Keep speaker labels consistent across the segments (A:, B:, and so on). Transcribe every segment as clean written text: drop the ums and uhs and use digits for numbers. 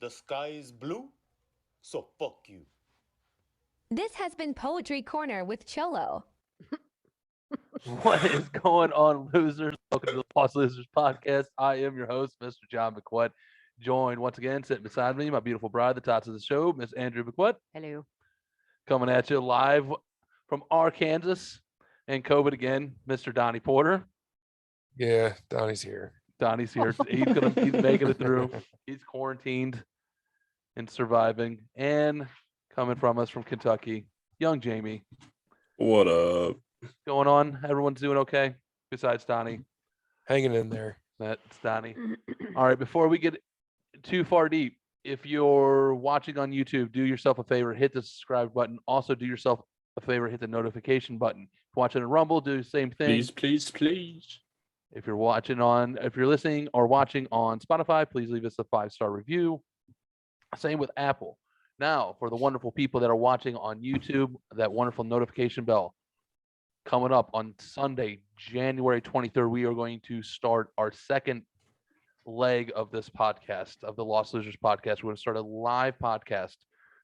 A: The sky is blue, so fuck you.
B: This has been Poetry Corner with Cholo.
C: What is going on, losers? Welcome to the Lost Losers Podcast. I am your host, Mr. John McQuett. Joined once again, sitting beside me, my beautiful bride, the tots of the show, Miss Andrew McQuett.
D: Hello.
C: Coming at you live from Arkansas and COVID again, Mr. Donny Porter.
E: Yeah, Donnie's here.
C: Donnie's here. He's making it through. He's quarantined and surviving. And coming from us from Kentucky, young Jamie.
F: What up?
C: Going on? Everyone's doing okay besides Donnie.
E: Hanging in there.
C: That's Donnie. All right, before we get too far deep, if you're watching on YouTube, do yourself a favor, hit the subscribe button. Also, do yourself a favor, hit the notification button. If you're watching on Rumble, do the same thing.
F: Please.
C: If you're listening or watching on Spotify, please leave us a 5-star review. Same with Apple. Now, for the wonderful people that are watching on YouTube, that wonderful notification bell. Coming up on Sunday, January 23rd, we are going to start our second leg of this podcast, of the Lost Losers podcast. We're going to start a live podcast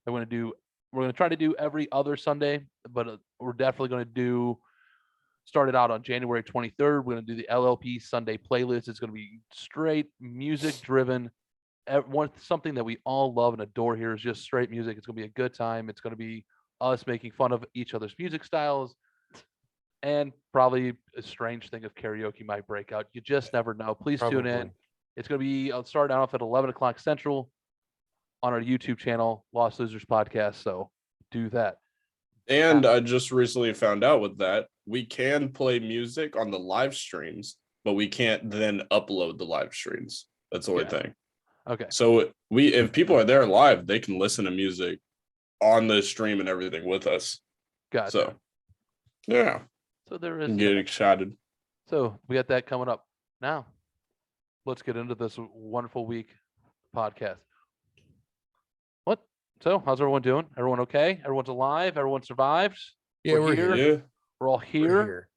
C: that we're going to try to do every other Sunday, but we're definitely going to start it out on January 23rd. We're going to do the LLP Sunday playlist. It's going to be straight music driven. Something that we all love and adore here is just straight music. It's going to be a good time. It's going to be us making fun of each other's music styles. And probably a strange thing of karaoke might break out. You just never know. Please tune in. It's going to be, I'll start off at 11 o'clock Central on our YouTube channel, Lost Losers Podcast. So do that.
F: And I just recently found out with that, we can play music on the live streams, but we can't then upload the live streams. That's the only thing.
C: Okay.
F: So if people are there live, they can listen to music on the stream and everything with us.
C: Gotcha.
F: So, yeah.
C: So there is.
F: Get excited.
C: So we got that coming up. Now, let's get into this wonderful week podcast. What? So, how's everyone doing? Everyone okay? Everyone's alive? Everyone survived?
E: Yeah, we're here.
F: Yeah.
C: We're all here.
E: We're here.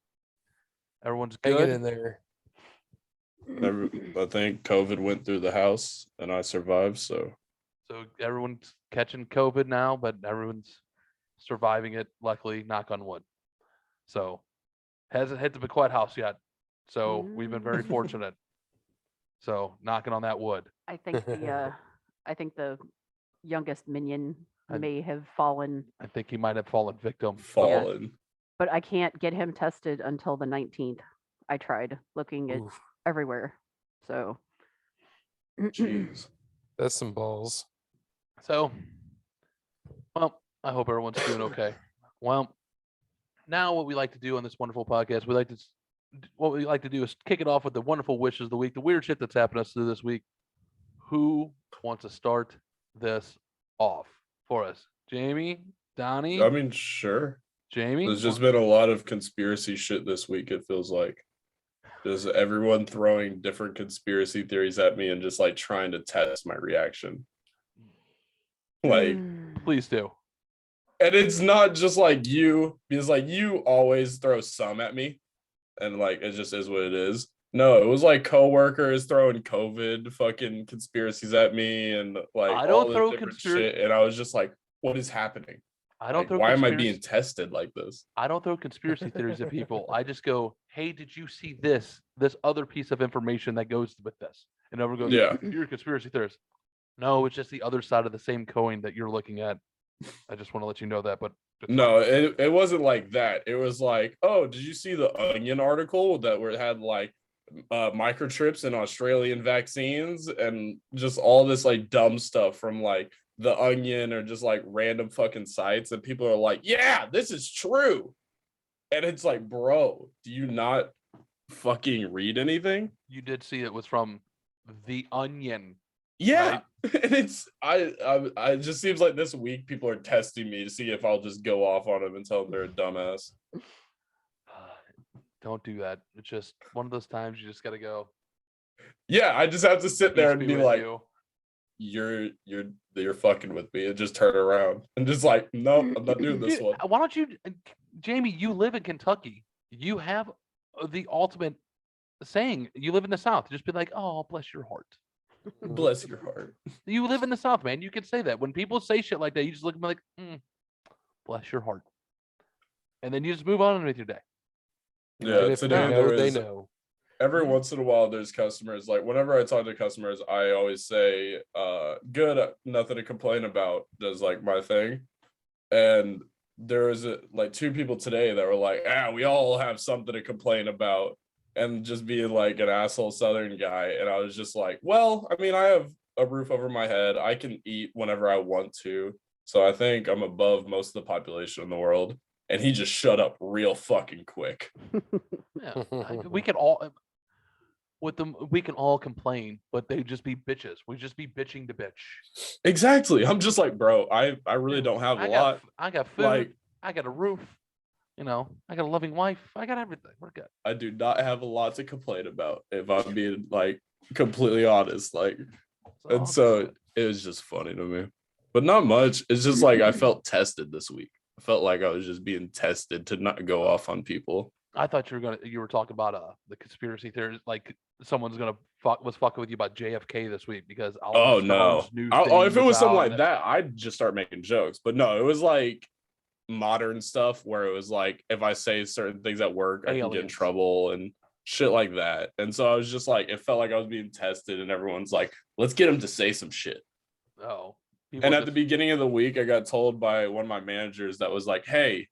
C: Everyone's
E: Hanging
C: good.
E: in there.
F: I think COVID went through the house and I survived. So
C: Everyone's catching COVID now, but everyone's surviving it. Luckily, knock on wood. So hasn't hit the McQuett house yet. So we've been very fortunate. So knocking on that wood.
D: I think the youngest minion may have fallen,
C: I think he might have fallen victim.
D: but I can't get him tested until the 19th. I tried looking at everywhere. So
F: jeez.
E: That's some balls.
C: So, well, I hope everyone's doing okay. Well, now what we like to do on this wonderful podcast, what we like to do is kick it off with the wonderful wishes of the week, the weird shit that's happened to us through this week. Who wants to start this off for us? Jamie? Donnie?
F: I mean, sure.
C: Jamie?
F: There's just been a lot of conspiracy shit this week, it feels like. Just everyone throwing different conspiracy theories at me and just like trying to test my reaction. Like,
C: please do.
F: And it's not just like you, because like you always throw some at me, and like it just is what it is. No, it was like coworkers throwing COVID fucking conspiracies at me, and like
C: I don't throw
F: shit, and I was just like, what is happening?
C: I don't
F: like,
C: throw.
F: Why am I being tested like this?
C: I don't throw conspiracy theories at people. I just go, hey, did you see this other piece of information that goes with this? And everyone goes,
F: yeah,
C: you're a conspiracy theorist. No, it's just the other side of the same coin that you're looking at. I just want to let you know that, but
F: no, it wasn't like that. It was like, oh, did you see the Onion article that had like microchips in Australian vaccines and just all this like dumb stuff from like the Onion or just like random fucking sites, and people are like, yeah, this is true. And it's like, bro, do you not fucking read anything?
C: You did see it was from the Onion.
F: Yeah.
C: Right?
F: And it's I it just seems like this week people are testing me to see if I'll just go off on them and tell them they're a dumbass.
C: Don't do that. It's just one of those times you just gotta go.
F: Yeah, I just have to sit there and be like,
C: you.
F: you're fucking with me, and just turn around and just like, nope, I'm not doing this one.
C: Why don't you, Jamie? You live in Kentucky. You have the ultimate saying. You live in the South. Just be like, oh, bless your heart.
F: Bless your heart.
C: You live in the South, man. You can say that. When people say shit like that, you just look at them like, bless your heart. And then you just move on with your day.
F: Yeah,
E: And if they
F: today
E: know,
F: there
E: they
F: is
E: know.
F: every once in a while there's customers, like whenever I talk to customers, I always say, good, nothing to complain about, does like my thing. And there was like two people today that were like, we all have something to complain about, and just being like an asshole Southern guy. And I was just like, well, I mean, I have a roof over my head. I can eat whenever I want to. So I think I'm above most of the population in the world. And he just shut up real fucking quick.
C: Yeah, we can all with them. We can all complain, but they just be bitches. We just be bitching to bitch.
F: Exactly. I'm just like, bro, I really don't have a lot.
C: I got food.
F: Like,
C: I got a roof. You know, I got a loving wife. I got everything. We're good.
F: I do not have a lot to complain about, if I'm being like completely honest. Like,
C: It's all
F: and so
C: good.
F: it was just funny to me, but not much. It's just like I felt tested this week. I felt like I was just being tested to not go off on people.
C: I thought you were talking about the conspiracy theories, like someone's was fucking with you about JFK this week because
F: Oh
C: Oliver
F: no!
C: Stone's new
F: If it
C: thing
F: was something
C: out
F: like that, I'd just start making jokes. But no, it was like modern stuff where it was like, if I say certain things at work, I can get in
C: Aliens.
F: trouble and shit like that. And so I was just like, it felt like I was being tested, and everyone's like, let's get him to say some shit.
C: Oh,
F: And at the beginning of the week, I got told by one of my managers that was like, hey,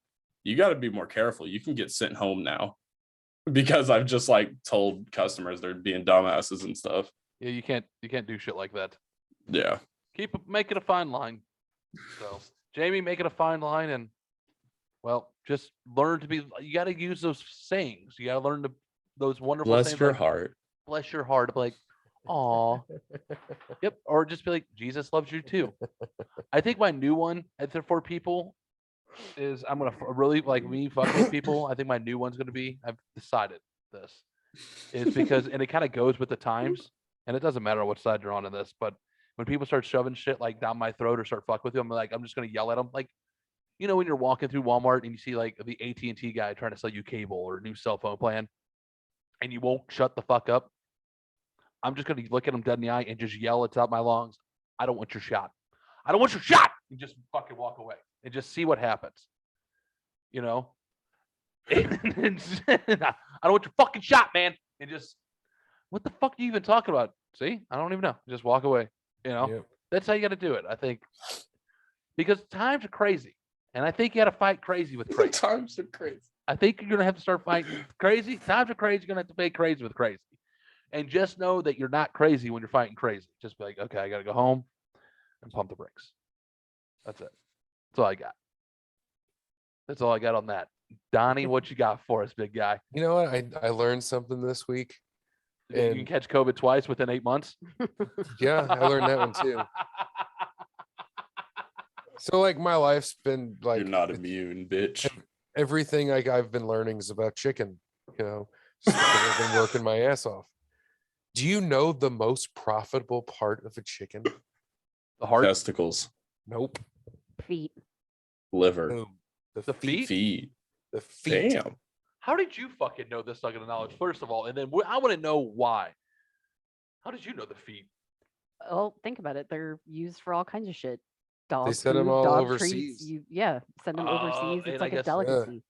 F: you got to be more careful. You can get sent home now, because I've just like told customers they're being dumbasses and stuff.
C: yeah, you can't do shit like that.
F: Yeah.
C: Make it a fine line. So Jamie, make it a fine line, and well, just learn to be. You got to use those sayings. You got to learn those wonderful
F: Bless
C: sayings
F: your
C: like,
F: heart.
C: bless your heart. Like, aw. Yep. Or just be like, Jesus loves you too. I think my new one for people is I'm gonna really like me fucking with people. I think my new one's gonna be. I've decided this is because, and it kind of goes with the times, and it doesn't matter what side you're on in this, but when people start shoving shit like down my throat or start fucking with you, I'm just gonna yell at them. Like, you know, when you're walking through Walmart and you see like the AT&T guy trying to sell you cable or a new cell phone plan, and you won't shut the fuck up. I'm just gonna look at him dead in the eye and just yell at top my lungs. I don't want your shot. I don't want your shot. And just fucking walk away and just see what happens. You know? I don't want your fucking shot, man. And just, what the fuck are you even talking about? See? I don't even know. Just walk away. You know?
E: Yep.
C: That's how you got to do it, I think. Because times are crazy. And I think you got to fight crazy with crazy.
F: Times are crazy.
C: I think you're going to have to start fighting crazy. Times are crazy. You're going to have to fight crazy with crazy. And just know that you're not crazy when you're fighting crazy. Just be like, okay, I got to go home and pump the brakes. That's it. That's all I got. That's all I got on that. Donnie, what you got for us, big guy?
E: You know what? I learned something this week.
C: You can
E: And-
C: catch COVID twice within 8 months.
E: Yeah, I learned that one too. So like my life's been like
F: You're not immune, bitch.
E: everything like I've been learning is about chicken, you know. Just because I've been working my ass off. Do you know the most profitable part of a chicken?
C: The heart,
F: Testicles,
E: Nope.
D: Feet.
F: liver,
E: Boom.
C: the feet.
F: feet.
E: The feet.
F: Damn.
C: How did you fucking know this nugget of knowledge, first of all? And then I want to know why. How did you know the feet?
D: Well, think about it. They're used for all kinds of shit. Dog
E: send 'em
D: food,
E: all
D: dog
E: overseas.
D: treats. Send them
C: Oh,
D: overseas.
C: and
D: It's
C: I
D: like a
C: guess-
D: delicacy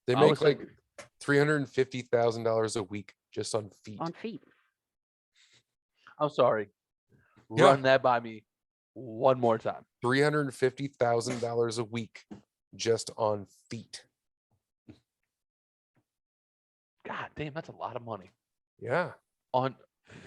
E: They
C: I
E: make
C: was
E: like
C: thinking-
E: $350,000 a week just on feet.
D: on feet.
C: I'm sorry.
E: Yeah.
C: Run that by me one more time.
E: $350,000 a week just on feet.
C: God damn, that's a lot of money
E: Yeah,
C: on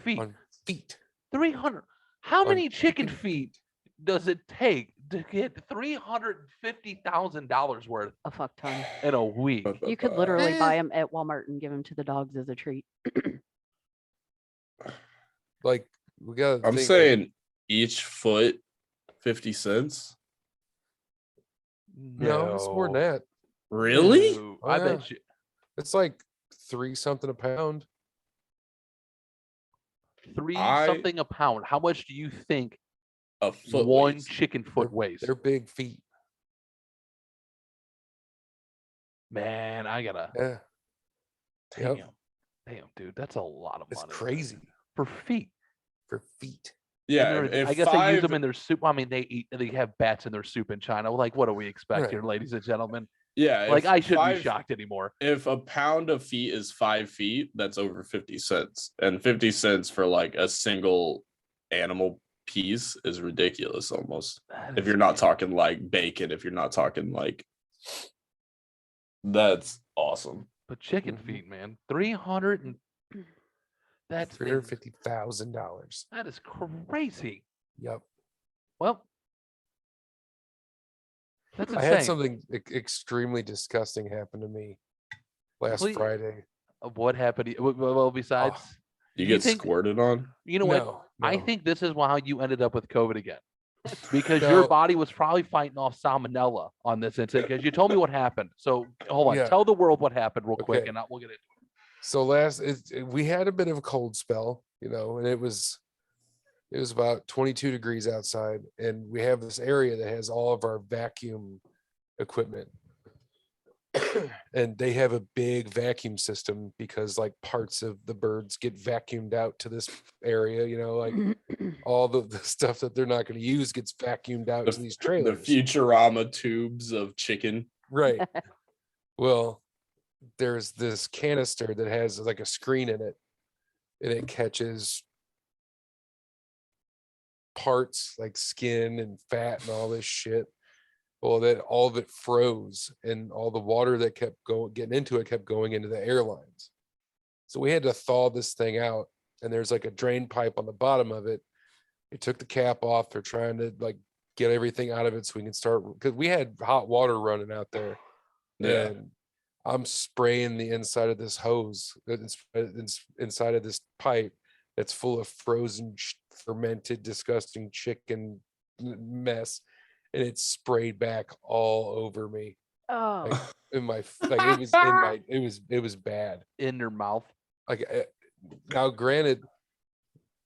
C: feet.
E: on feet.
C: 300. How
E: On
C: many chicken
E: chicken
C: feet does it take to get $350,000 worth
D: A fuck ton.
C: in a week?
D: You could literally
E: Eh.
D: buy them at Walmart and give them to the dogs as a treat.
E: Like we got.
F: I'm saying each foot 50 cents.
E: no, it's more than that.
F: Really?
C: No,
E: Oh,
C: I
E: yeah.
C: bet you.
E: It's like 3 something a pound.
C: Three
F: I-
C: something a pound. How much do you think
F: A foot
C: one
F: weighs.
C: chicken foot weighs?
E: They're big feet.
C: Man, I gotta.
E: Yeah,
F: Damn.
E: Yep.
C: Damn, dude, that's a lot of
E: it's
C: money
E: crazy.
C: for feet.
E: for feet.
F: Yeah,
C: I guess they use them in their soup. I mean, they have bats in their soup in China. Like, what do we expect
E: Right.
C: here, ladies and gentlemen?
F: Yeah,
C: Like,
F: if
C: I shouldn't be
F: five-
C: shocked anymore.
F: If a pound of feet is 5 feet, that's over 50 cents. And 50 cents for like a single animal piece is ridiculous almost.
C: That
F: If
C: is
F: you're not
C: insane.
F: talking like bacon, if you're not talking like that's awesome.
C: But chicken
E: Mhm.
C: feet, man, 300 and that's
E: $350,000.
C: that is crazy.
E: Yep.
C: Well, that's
E: I
C: insane.
E: had something extremely disgusting happen to me last
C: Please.
E: Friday.
C: What happened? Well, besides,
F: You
C: Do you
F: get
C: think-
F: squirted on?
C: you know what?
E: No,
C: I
E: no.
C: think this is how you ended up with COVID again, because your
E: No.
C: body was probably fighting off salmonella on this incident. Because you told me what happened. So hold on,
E: Yeah.
C: tell the world what happened real quick,
E: Okay.
C: and we'll get into it.
E: So we had a bit of a cold spell, and it was about 22 degrees outside, and we have this area that has all of our vacuum equipment. And they have a big vacuum system because like parts of the birds get vacuumed out to this area, like all the stuff that they're not going to use gets vacuumed out to these
F: The
E: trailers.
F: Futurama tubes of chicken.
E: Right. Well, there's this canister that has like a screen in it, and it catches parts like skin and fat and all this shit. Well, that all of it froze, and all the water that kept getting into it kept going into the airlines. So we had to thaw this thing out, and there's like a drain pipe on the bottom of it. They took the cap off. They're trying to like get everything out of it so we can start, because we had hot water running out there.
F: Yeah.
E: And I'm spraying the inside of this hose inside of this pipe that's full of frozen, fermented, disgusting chicken mess, and it sprayed back all over me.
D: Oh,
E: Like in my, like it was in my, it was bad.
C: In your mouth.
E: Like now, granted,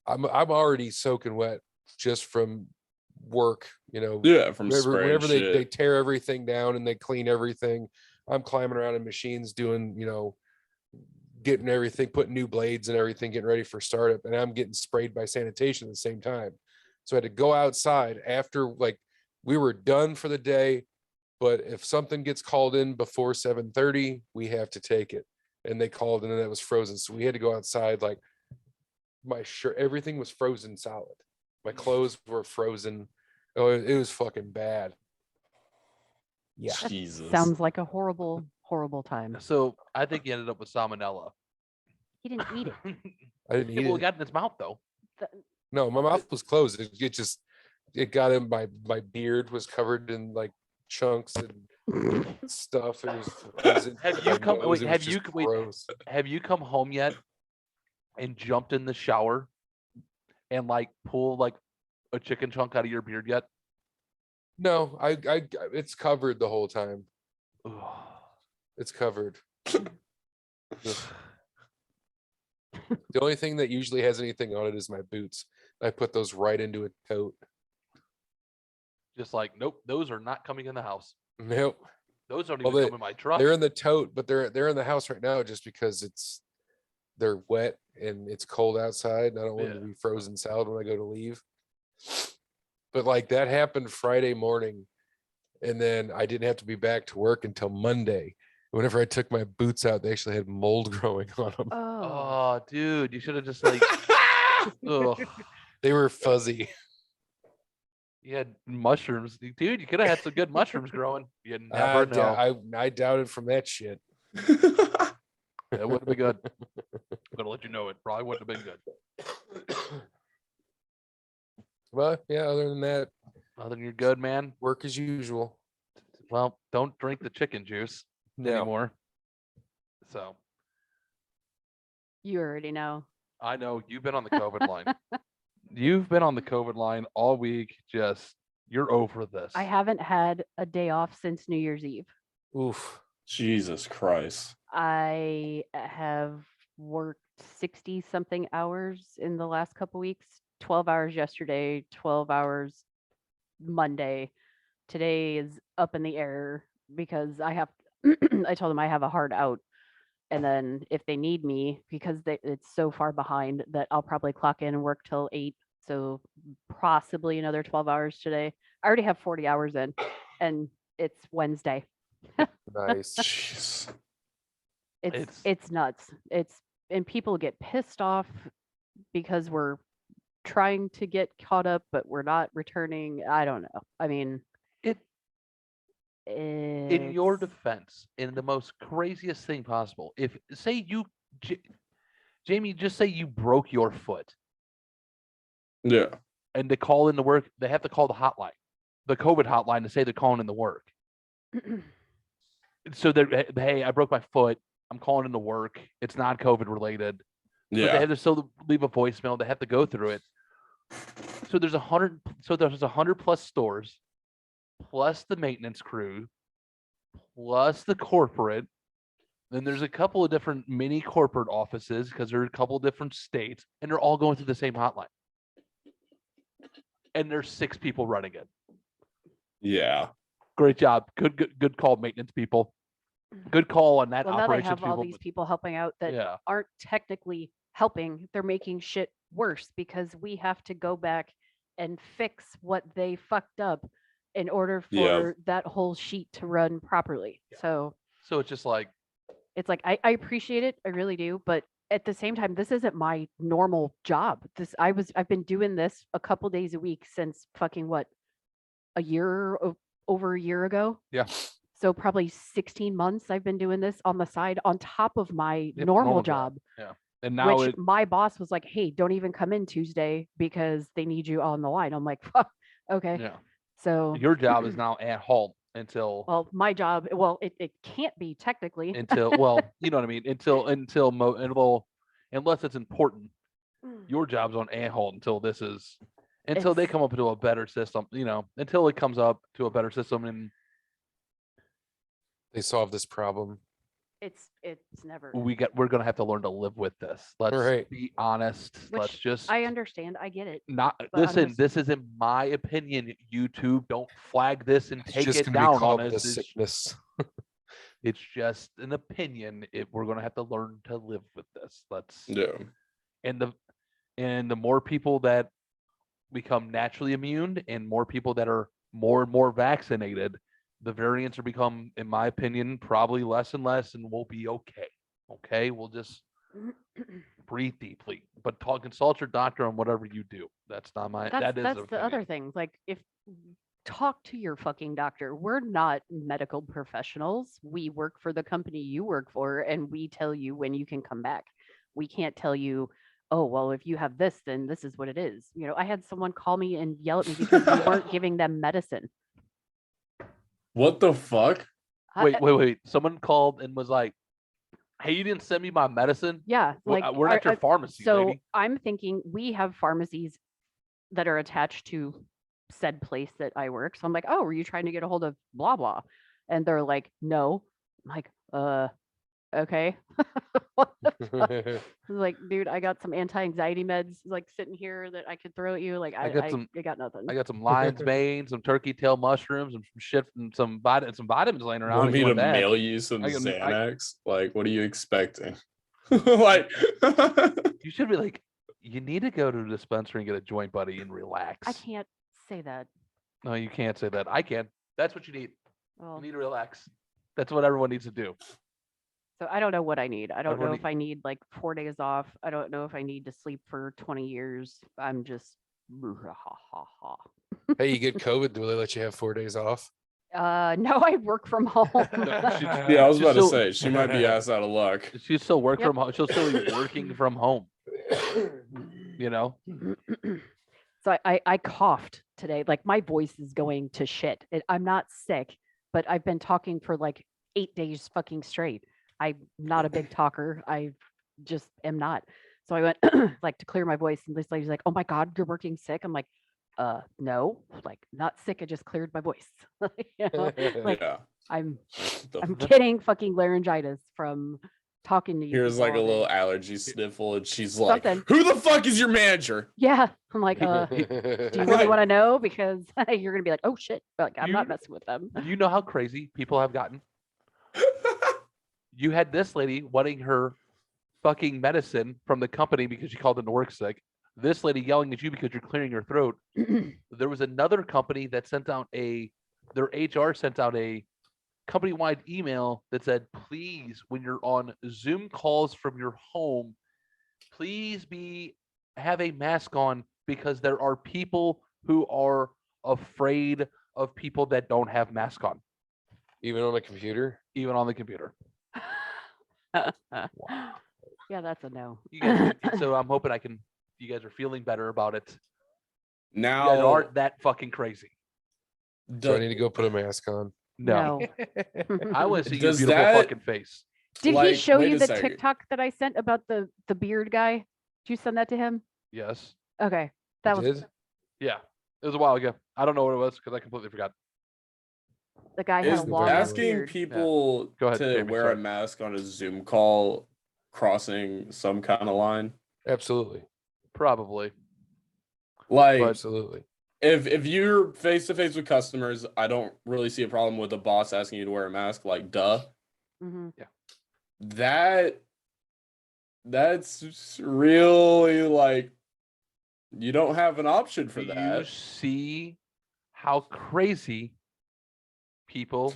E: I'm already soaking wet just from work.
F: Yeah, from spraying
E: whenever they
F: shit.
E: tear everything down and they clean everything, I'm climbing around in machines doing, getting everything, putting new blades and everything, getting ready for startup, and I'm getting sprayed by sanitation at the same time. So I had to go outside after, like, we were done for the day, but if something gets called in before 7:30, we have to take it. And they called in and it was frozen. So we had to go outside, like my shirt, everything was frozen solid. My clothes were frozen. Oh, it was fucking bad. Yeah.
F: Jesus.
D: sounds like a horrible, horrible time.
C: So I think he ended up with salmonella.
D: He didn't eat it.
E: I didn't eat
C: Well,
E: it.
C: it got in his mouth though.
E: No, my mouth was closed. It got in my beard was covered in like chunks and stuff. It was
C: Have you come? Wait, have you wait?
E: gross.
C: Have you come home yet and jumped in the shower and like pull like a chicken chunk out of your beard yet?
E: No, I it's covered the whole time. It's covered. Ugh. The only thing that usually has anything on it is my boots. I put those right into a tote.
C: Just like, nope, those are not coming in the house.
E: Nope.
C: Those don't
E: Well,
C: even come in my truck.
E: They're in the tote, but they're in the house right now just because they're wet and it's cold outside. And I don't want them
C: Yeah.
E: to be frozen solid when I go to leave. But like that happened Friday morning, and then I didn't have to be back to work until Monday. Whenever I took my boots out, they actually had mold growing on them.
D: Oh,
C: Oh, dude, you should have just like, ugh,
E: They were fuzzy.
C: you had mushrooms, dude. You could have had some good mushrooms growing. You never know.
E: I doubted from that shit.
C: That would have been good. I'm gonna let you know it probably wouldn't have been good.
E: But yeah, other than that,
C: Other than you're good, man.
E: work as usual.
C: Well, don't drink the chicken juice
E: No.
C: anymore. So
D: you already know.
C: I know you've been on the COVID line. You've been on the COVID line all week. Just you're over this.
D: I haven't had a day off since New Year's Eve.
E: Oof.
F: Jesus Christ.
D: I have worked 60 something hours in the last couple weeks, 12 hours yesterday, 12 hours Monday. Today is up in the air because I have, I told them I have a hard out And then if they need me, because it's so far behind that I'll probably clock in and work till 8. So possibly another 12 hours today. I already have 40 hours in, and it's Wednesday.
E: Nice.
F: Jeez.
D: It's nuts. And people get pissed off because we're trying to get caught up, but we're not returning. I don't know. I mean,
C: In your
D: it's-
C: defense, in the most craziest thing possible, if say you, Jamie, just say you broke your foot,
F: Yeah.
C: and to call in to work, they have to call the hotline, the COVID hotline, to say they're calling in to work. So they're, hey, I broke my foot. I'm calling in to work. It's not COVID related. But they
F: Yeah.
C: have to still leave a voicemail. They have to go through it. So there's 100. So there's 100 plus stores, plus the maintenance crew, plus the corporate. Then there's a couple of different mini corporate offices because there are a couple of different states, and they're all going through the same hotline. And there's 6 people running it.
F: Yeah.
C: Great job. Good call, maintenance people. Good call on that
D: Well, now they
C: operations
D: have all
C: people.
D: these people helping out that
C: Yeah.
D: aren't technically helping. They're making shit worse because we have to go back and fix what they fucked up in order
F: Yeah.
D: for that whole sheet to run properly.
C: Yeah.
D: So
C: So it's just like,
D: it's like I appreciate it, I really do, but at the same time, this isn't my normal job. I've been doing this a couple days a week since fucking what, over a year ago.
C: yeah.
D: So probably 16 months I've been doing this on the side on top of my
C: Yep,
D: normal job.
C: Yeah. And now
D: Which my boss was like, hey, don't even come in Tuesday because they need you on the line. I'm like, fuck, okay.
C: yeah.
D: So
C: Your job is now at home until
D: well, my job, it can't be technically.
C: well, you know what I mean? Unless it's important, your job's on at hold until they
D: It's-
C: come up to a better system, until it comes up to a better system. And
E: They solve this problem.
D: it's never.
C: we're gonna have to learn to live with this. Let's
E: Right.
C: be honest. Let's
D: Which
C: just
D: I understand. I get it.
C: not
D: but I'm
C: listen.
D: just-
C: This is in my opinion. YouTube, don't flag this and
E: It's
C: take
E: just
C: it
E: gonna be
C: down
E: called
C: on
E: the
C: us.
E: sickness.
C: It's just an opinion. We're gonna have to learn to live with this.
F: Yeah.
C: And the more people that become naturally immune and more people that are more and more vaccinated, the variants are become, in my opinion, probably less and less, and we'll be okay. Okay, we'll just breathe deeply, but consult your doctor on whatever you do. That's not my.
D: That's
C: That is
D: the other thing. Like, if talk to your fucking doctor. We're not medical professionals. We work for the company you work for, and we tell you when you can come back. We can't tell you, oh, well, if you have this, then this is what it is. I had someone call me and yell at me because we weren't giving them medicine.
F: What the fuck?
C: Wait. Someone called and was like, "Hey, you didn't send me my medicine."
D: Yeah,
C: Well,
D: like
C: we're not your pharmacy,
D: so
C: lady.
D: I'm thinking we have pharmacies that are attached to said place that I work. So I'm like, oh, were you trying to get a hold of blah blah? And they're like, no. I'm like, okay. What the fuck? I was like, dude, I got some anti-anxiety meds like sitting here that I could throw at you. Like, I got nothing.
C: I got some lion's mane, some turkey tail mushrooms, and some shit, and some vitamins laying around.
F: Want
C: if
F: me
C: you
F: to
C: want that.
F: mail you some
C: I can- I-
F: Xanax? Like, what are you expecting? Like,
C: You should be like, you need to go to the dispensary and get a joint, buddy, and relax.
D: I can't say that.
C: No, you can't say that. I can. That's what you need.
D: Well,
C: You need to relax. That's what everyone needs to do.
D: so I don't know what I need. I don't know
C: Everyone
D: if I need like 4 days off. I don't know if I need to sleep for 20 years. I'm just
E: Hey, you get COVID, do they let you have 4 days off?
D: no, I work from home.
F: yeah, I was
C: She's
F: about to
C: so-
F: say she might be ass out of luck.
C: She'll still work
D: Yep.
C: from home. She'll still be working from home. You know?
D: So I coughed today. Like my voice is going to shit. I'm not sick, but I've been talking for like 8 days fucking straight. I'm not a big talker. I just am not. So I went like to clear my voice, and this lady's like, "Oh my God, you're working sick." I'm like, no, like not sick. I just cleared my voice. Like
F: Yeah.
D: I'm
F: The-
D: getting fucking laryngitis from talking to you.
F: Here's
D: people
F: like a
D: all day.
F: little allergy sniffle, and she's like,
D: Something.
F: "Who the fuck is your manager?"
D: Yeah, I'm like, do you really want to know? Because you're gonna be like, oh shit, like I'm not
C: You-
D: messing with them.
C: You know how crazy people have gotten? You had this lady wanting her fucking medicine from the company because she called in to work sick. This lady yelling at you because you're clearing your throat. There was another company that sent out their HR sent out a company-wide email that said, please, when you're on Zoom calls from your home, please have a mask on because there are people who are afraid of people that don't have masks on,
E: Even on a computer.
C: even on the computer.
D: Yeah, that's a no.
C: You guys so I'm hoping you guys are feeling better about it. You guys
F: Now,
C: aren't that fucking crazy.
E: So I need to go put a mask on.
C: No. I want to see your
F: Does
C: beautiful
F: that-
C: fucking face.
D: Did he
F: Like,
D: show
F: wait
D: you
F: a
D: the
F: second.
D: TikTok that I sent about the beard guy? Did you send that to him?
C: Yes.
D: Okay, that
E: You
D: was
E: did?
C: Yeah. It was a while ago. I don't know what it was because I completely forgot.
D: the guy had
F: is
D: a long ass
F: asking
D: beard.
F: people
C: Go ahead,
F: to
C: Jamie,
F: wear
C: sorry.
F: a mask on a Zoom call crossing some kind of line?
E: Absolutely.
C: Probably.
F: Like,
E: Absolutely.
F: if you're face to face with customers, I don't really see a problem with a boss asking you to wear a mask. Like, duh.
D: Hmm.
F: That's really like you don't have an option for
C: Do you
F: that.
C: see how crazy people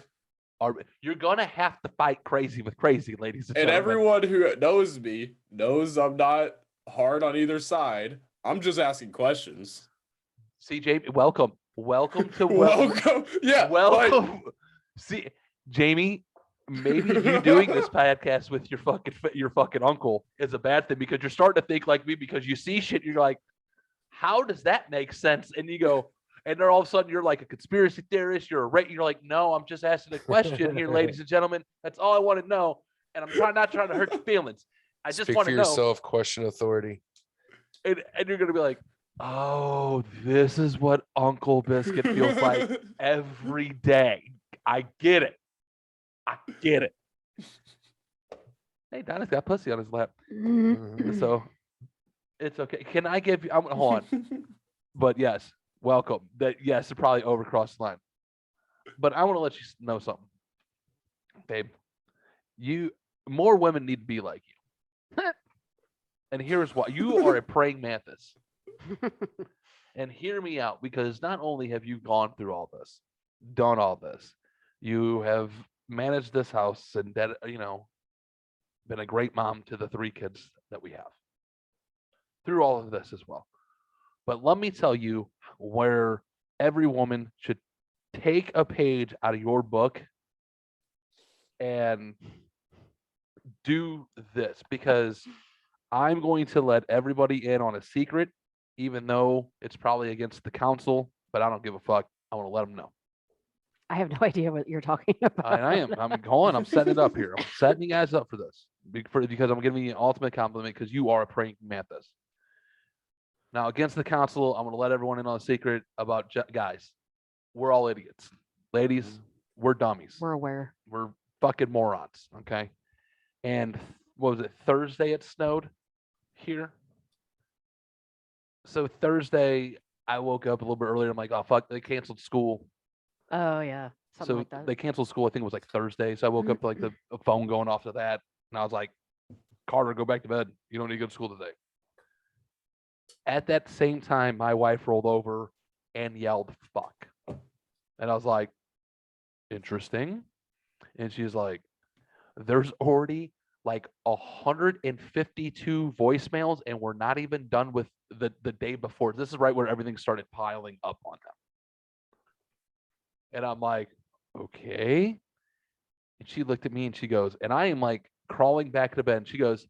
C: are? You're gonna have to fight crazy with crazy, ladies and
F: And
C: gentlemen.
F: everyone who knows me knows I'm not hard on either side. I'm just asking questions.
C: See, Jamie, welcome to
F: Welcome. Yeah. like,
C: welcome. See, Jamie, maybe you doing this podcast with your fucking uncle is a bad thing because you're starting to think like me because you see shit. You're like, how does that make sense? And you go, and then all of a sudden you're like a conspiracy theorist. You're like, no, I'm just asking a question here, ladies and gentlemen. That's all I want to know, and I'm not trying to hurt your feelings. I just
E: Speak
C: want
E: for
C: to know.
E: yourself, question authority.
C: And you're gonna be like, oh, this is what Uncle Biscuit feels like every day. I get it. Hey, Donny's got pussy on his lap,
E: Mhm.
C: so it's okay. Can I give you? Hold on. But yes, welcome. Yes, it probably overcrossed the line. But I want to let you know something, babe. More women need to be like you. And here's why: you are a praying mantis. And hear me out, because not only have you gone through all this, done all this, you have managed this house and been a great mom to the 3 kids that we have through all of this as well. But let me tell you where every woman should take a page out of your book and do this, because I'm going to let everybody in on a secret, even though it's probably against the council, but I don't give a fuck. I want to let them know.
D: I have no idea what you're talking about.
C: I am. I'm going. I'm setting it up here. I'm setting you guys up for this because I'm giving you an ultimate compliment because you are a praying mantis. Now, against the council, I'm going to let everyone in on a secret about guys. We're all idiots. Ladies, we're dummies.
D: We're aware.
C: We're fucking morons. Okay. And what was it? Thursday it snowed here. So Thursday, I woke up a little bit earlier. I'm like, oh, fuck, they canceled school.
D: Oh yeah, something
C: So
D: like that.
C: they canceled school. I think it was like Thursday. So I woke up to like the phone going off to that. And I was like, Carter, go back to bed. You don't need to go to school today. At that same time, my wife rolled over and yelled, fuck. And I was like, interesting. And she's like, there's already like 152 voicemails and we're not even done with the day before. This is right where everything started piling up on them. And I'm like, okay. And she looked at me and she goes, and I am like crawling back to bed. And she goes,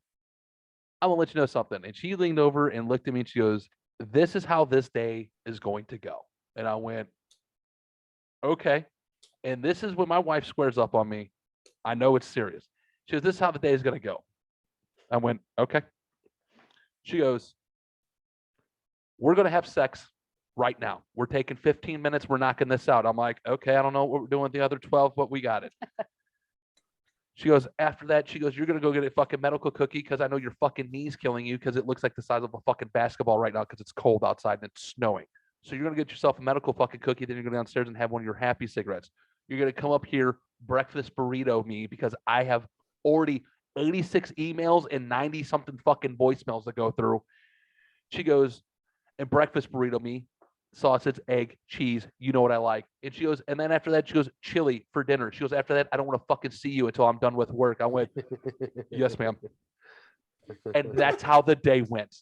C: I want to let you know something. And she leaned over and looked at me and she goes, this is how this day is going to go. And I went, okay. And this is when my wife squares up on me. I know it's serious. She goes, this is how the day is going to go. I went, okay. She goes, we're going to have sex right now. We're taking 15 minutes. We're knocking this out. I'm like, okay, I don't know what we're doing with the other 12, but we got it. She goes, after that, she goes, you're going to go get a fucking medical cookie because I know your fucking knee's killing you because it looks like the size of a fucking basketball right now because it's cold outside and it's snowing. So you're going to get yourself a medical fucking cookie. Then you're going to go downstairs and have one of your happy cigarettes. You're going to come up here, breakfast burrito me because I have already 86 emails and 90 something fucking voicemails to go through. She goes, and breakfast burrito me, sausage, egg, cheese. You know what I like. And she goes, and then after that, she goes, chili for dinner. She goes, after that, I don't want to fucking see you until I'm done with work. I went, yes, ma'am. And that's how the day went.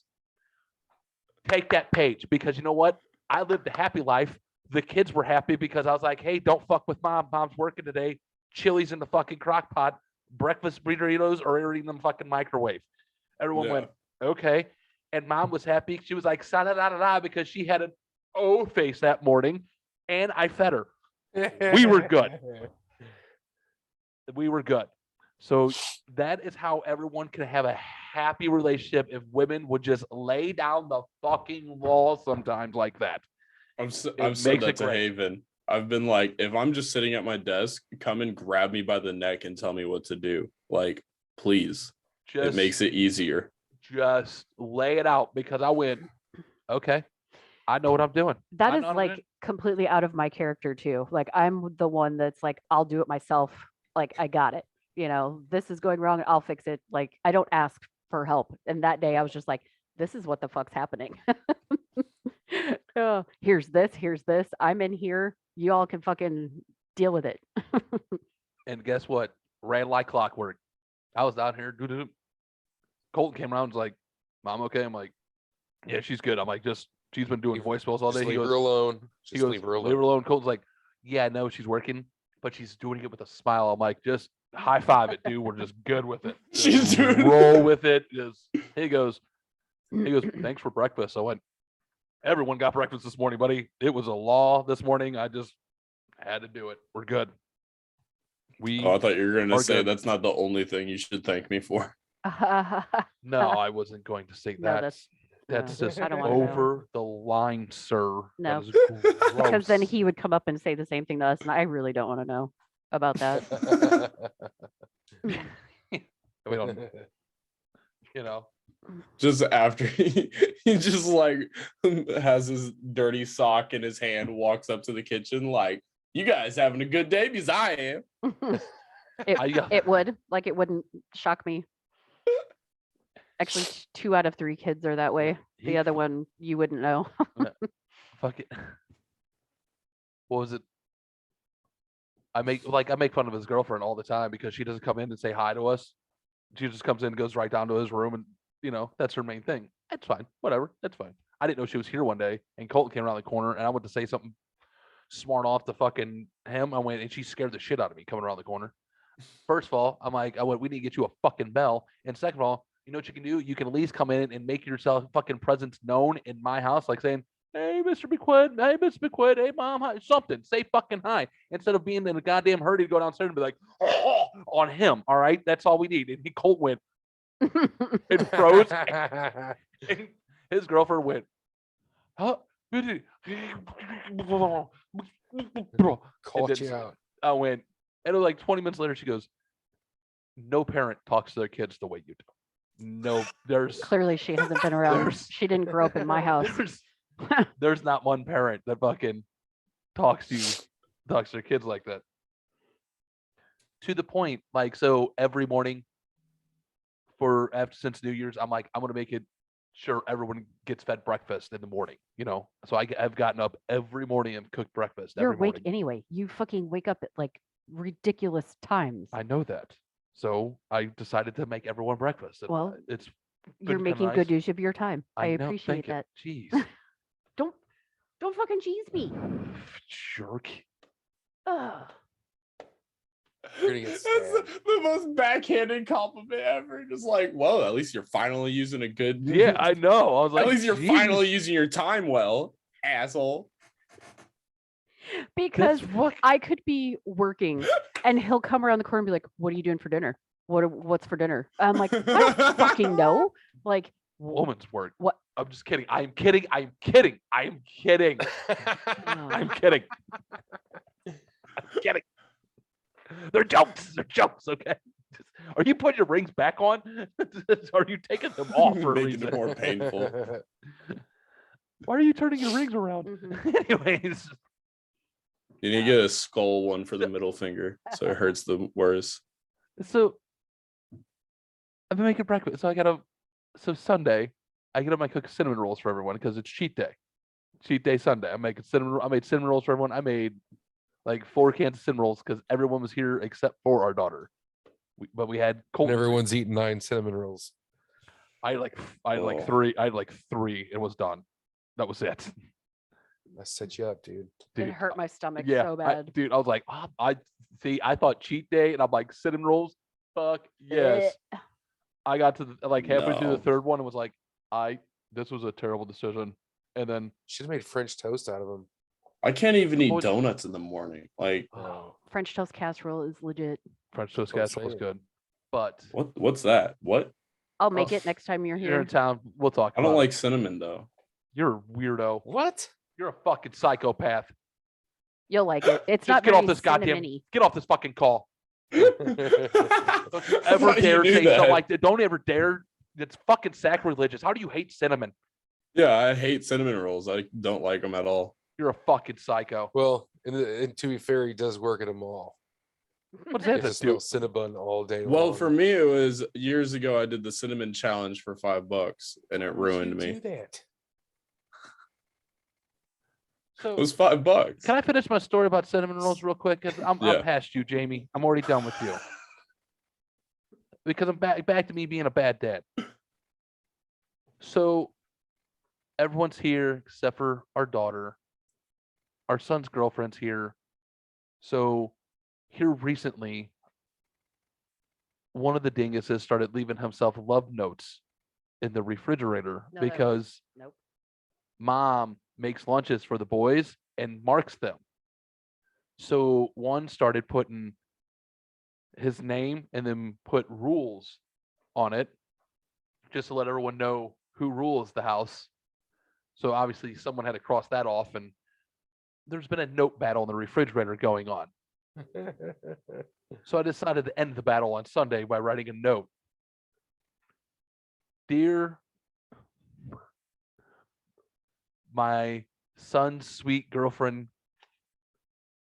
C: Take that page, because you know what? I lived a happy life. The kids were happy because I was like, hey, don't fuck with mom. Mom's working today. Chili's in the fucking crock pot. Breakfast burritos are already in the fucking microwave. Everyone went, okay. And mom was happy. She was like, sa da da da da, because she had an O face that morning, and I fed her. We were good. We were good. So that is how everyone can have a happy relationship if women would just lay down the fucking law sometimes like that.
F: I've said that to Haven. I've been like, if I'm just sitting at my desk, come and grab me by the neck and tell me what to do. Like, please. It makes it easier.
C: Just lay it out, because I went, okay, I know what I'm doing.
D: That is like completely out of my character too. Like, I'm the one that's like, I'll do it myself. Like, I got it. You know, this is going wrong. I'll fix it. Like, I don't ask for help. And that day I was just like, this is what the fuck's happening. Here's this. I'm in here. You all can fucking deal with it.
C: And guess what? Ran like clockwork. I was down here. Colton came around and was like, Mom, okay? I'm like, yeah, she's good. I'm like, she's been doing voicemails all day.
E: Leave her alone.
C: Leave her alone. Colton's like, yeah, no, she's working, but she's doing it with a smile. I'm like, just high five it, dude. We're just good with it.
F: She's doing
C: roll with it. He goes, thanks for breakfast. I went, everyone got breakfast this morning, buddy. It was a law this morning. I just had to do it. We're good.
F: I thought you were going to say that's not the only thing you should thank me for.
C: No, I wasn't going to say that. That's just over the line, sir.
D: No, because then he would come up and say the same thing to us, and I really don't want to know about that.
C: We don't, you know.
F: Just after he just like has his dirty sock in his hand, walks up to the kitchen like, you guys having a good day? Because I am.
D: It would. Like, it wouldn't shock me. Actually, 2 out of 3 kids are that way. The other one, you wouldn't know.
C: Fuck it. What was it? I make fun of his girlfriend all the time because she doesn't come in and say hi to us. She just comes in and goes right down to his room, and you know, that's her main thing. That's fine. Whatever. That's fine. I didn't know she was here one day, and Colton came around the corner, and I went to say something smart off to fucking him. I went, and she scared the shit out of me coming around the corner. First of all, I went, we need to get you a fucking bell. And second of all, you know what you can do? You can at least come in and make yourself fucking presence known in my house, like saying, hey, Mr. McQuinn, hey, Mr. McQuinn, hey, Mom, hi. Something. Say fucking hi. Instead of being in a goddamn hurry to go downstairs and be like, oh, on him. All right? That's all we need. And Colt went and froze. And his girlfriend went, huh?
E: Called you out.
C: I went, and like 20 minutes later, she goes, no parent talks to their kids the way you do. No, there's
D: clearly she hasn't been around. She didn't grow up in my house.
C: There's not one parent that fucking talks to their kids like that. To the point, like, so every morning since New Year's, I'm like, I'm gonna make it sure everyone gets fed breakfast in the morning, you know. So I've gotten up every morning and cooked breakfast.
D: You're awake anyway. You fucking wake up at like ridiculous times.
C: I know that. So I decided to make everyone breakfast.
D: Well,
C: it's
D: you're making good use of your time. I appreciate that.
C: Jeez.
D: Don't fucking cheese me.
C: Jerk.
D: Ugh.
F: That's the most backhanded compliment ever. Just like, well, at least you're finally using a good.
C: Yeah, I know. I was like,
F: at least you're finally using your time well, asshole.
D: Because I could be working and he'll come around the corner and be like, what are you doing for dinner? What's for dinner? I'm like, I don't fucking know. Like,
C: woman's word.
D: What?
C: I'm just kidding. I'm kidding. I'm kidding. I'm kidding. I'm kidding. I'm kidding. They're jokes. They're jokes. Okay. Are you putting your rings back on? Are you taking them off for a
F: making
C: reason?
F: it more painful?
C: Why are you turning your rings around? Anyways.
F: You need to get a skull one for the middle finger, so it hurts the worse.
C: So I've been making breakfast. So I got to, so Sunday, I get up, I cook cinnamon rolls for everyone because it's cheat day. Cheat day Sunday. I made cinnamon rolls for everyone. I made like 4 cans of cinnamon rolls because everyone was here except for our daughter. But we had
E: And
C: Colton.
E: everyone's eating 9 cinnamon rolls.
C: I had like
F: Oh.
C: 3. I had like 3. It was done. That was it.
E: I set you up, dude.
C: Dude,
D: It hurt my stomach
C: yeah,
D: so bad.
C: dude, I was like, I thought cheat day, and I'm like cinnamon rolls. Fuck yes.
D: Eh.
C: I got to like halfway through the
F: No.
C: 3rd one and was like, this was a terrible decision. And then
E: Should have made French toast out of them.
F: I can't even eat
C: Toast-
F: donuts in the morning. Like,
D: French toast casserole is legit.
C: French toast
E: That's
C: casserole was
E: what
C: good. But
F: what's that? What?
D: I'll make
C: Oh,
D: it next time you're
C: you're in
D: here.
C: town. We'll talk.
F: I don't
C: about
F: like
C: it.
F: cinnamon though.
C: You're a weirdo.
E: What?
C: You're a fucking psychopath.
D: You'll like it. It's
C: Just
D: not
C: get off
D: very
C: this goddamn.
D: cinnamon-y.
C: Get off this fucking call.
F: Don't
C: Don't you ever dare say something like that. Don't ever dare. It's fucking sacrilegious. How do you hate cinnamon?
F: Yeah, I hate cinnamon rolls. I don't like them at all.
C: You're a fucking psycho.
E: Well, and to be fair, he does work at a mall.
C: What does
E: He
C: that
E: has to
C: do?
E: smell Cinnabon all day
F: Well,
E: long.
F: for me, it was years ago. I did the cinnamon challenge for $5, and it
E: Why would you
F: ruined me.
E: do that?
C: So
F: It was $5.
C: can I finish my story about cinnamon rolls real quick? 'Cause I'm
F: Yeah.
C: past you, Jamie. I'm already done with you. Because I'm back to me being a bad dad. So everyone's here except for our daughter. Our son's girlfriend's here. So here recently, one of the dinguses started leaving himself love notes in the refrigerator
D: No,
C: because
D: Nope.
C: mom makes lunches for the boys and marks them. So one started putting his name and then put rules on it just to let everyone know who rules the house. So obviously someone had to cross that off, and there's been a note battle in the refrigerator going on. So I decided to end the battle on Sunday by writing a note. Dear my son's sweet girlfriend,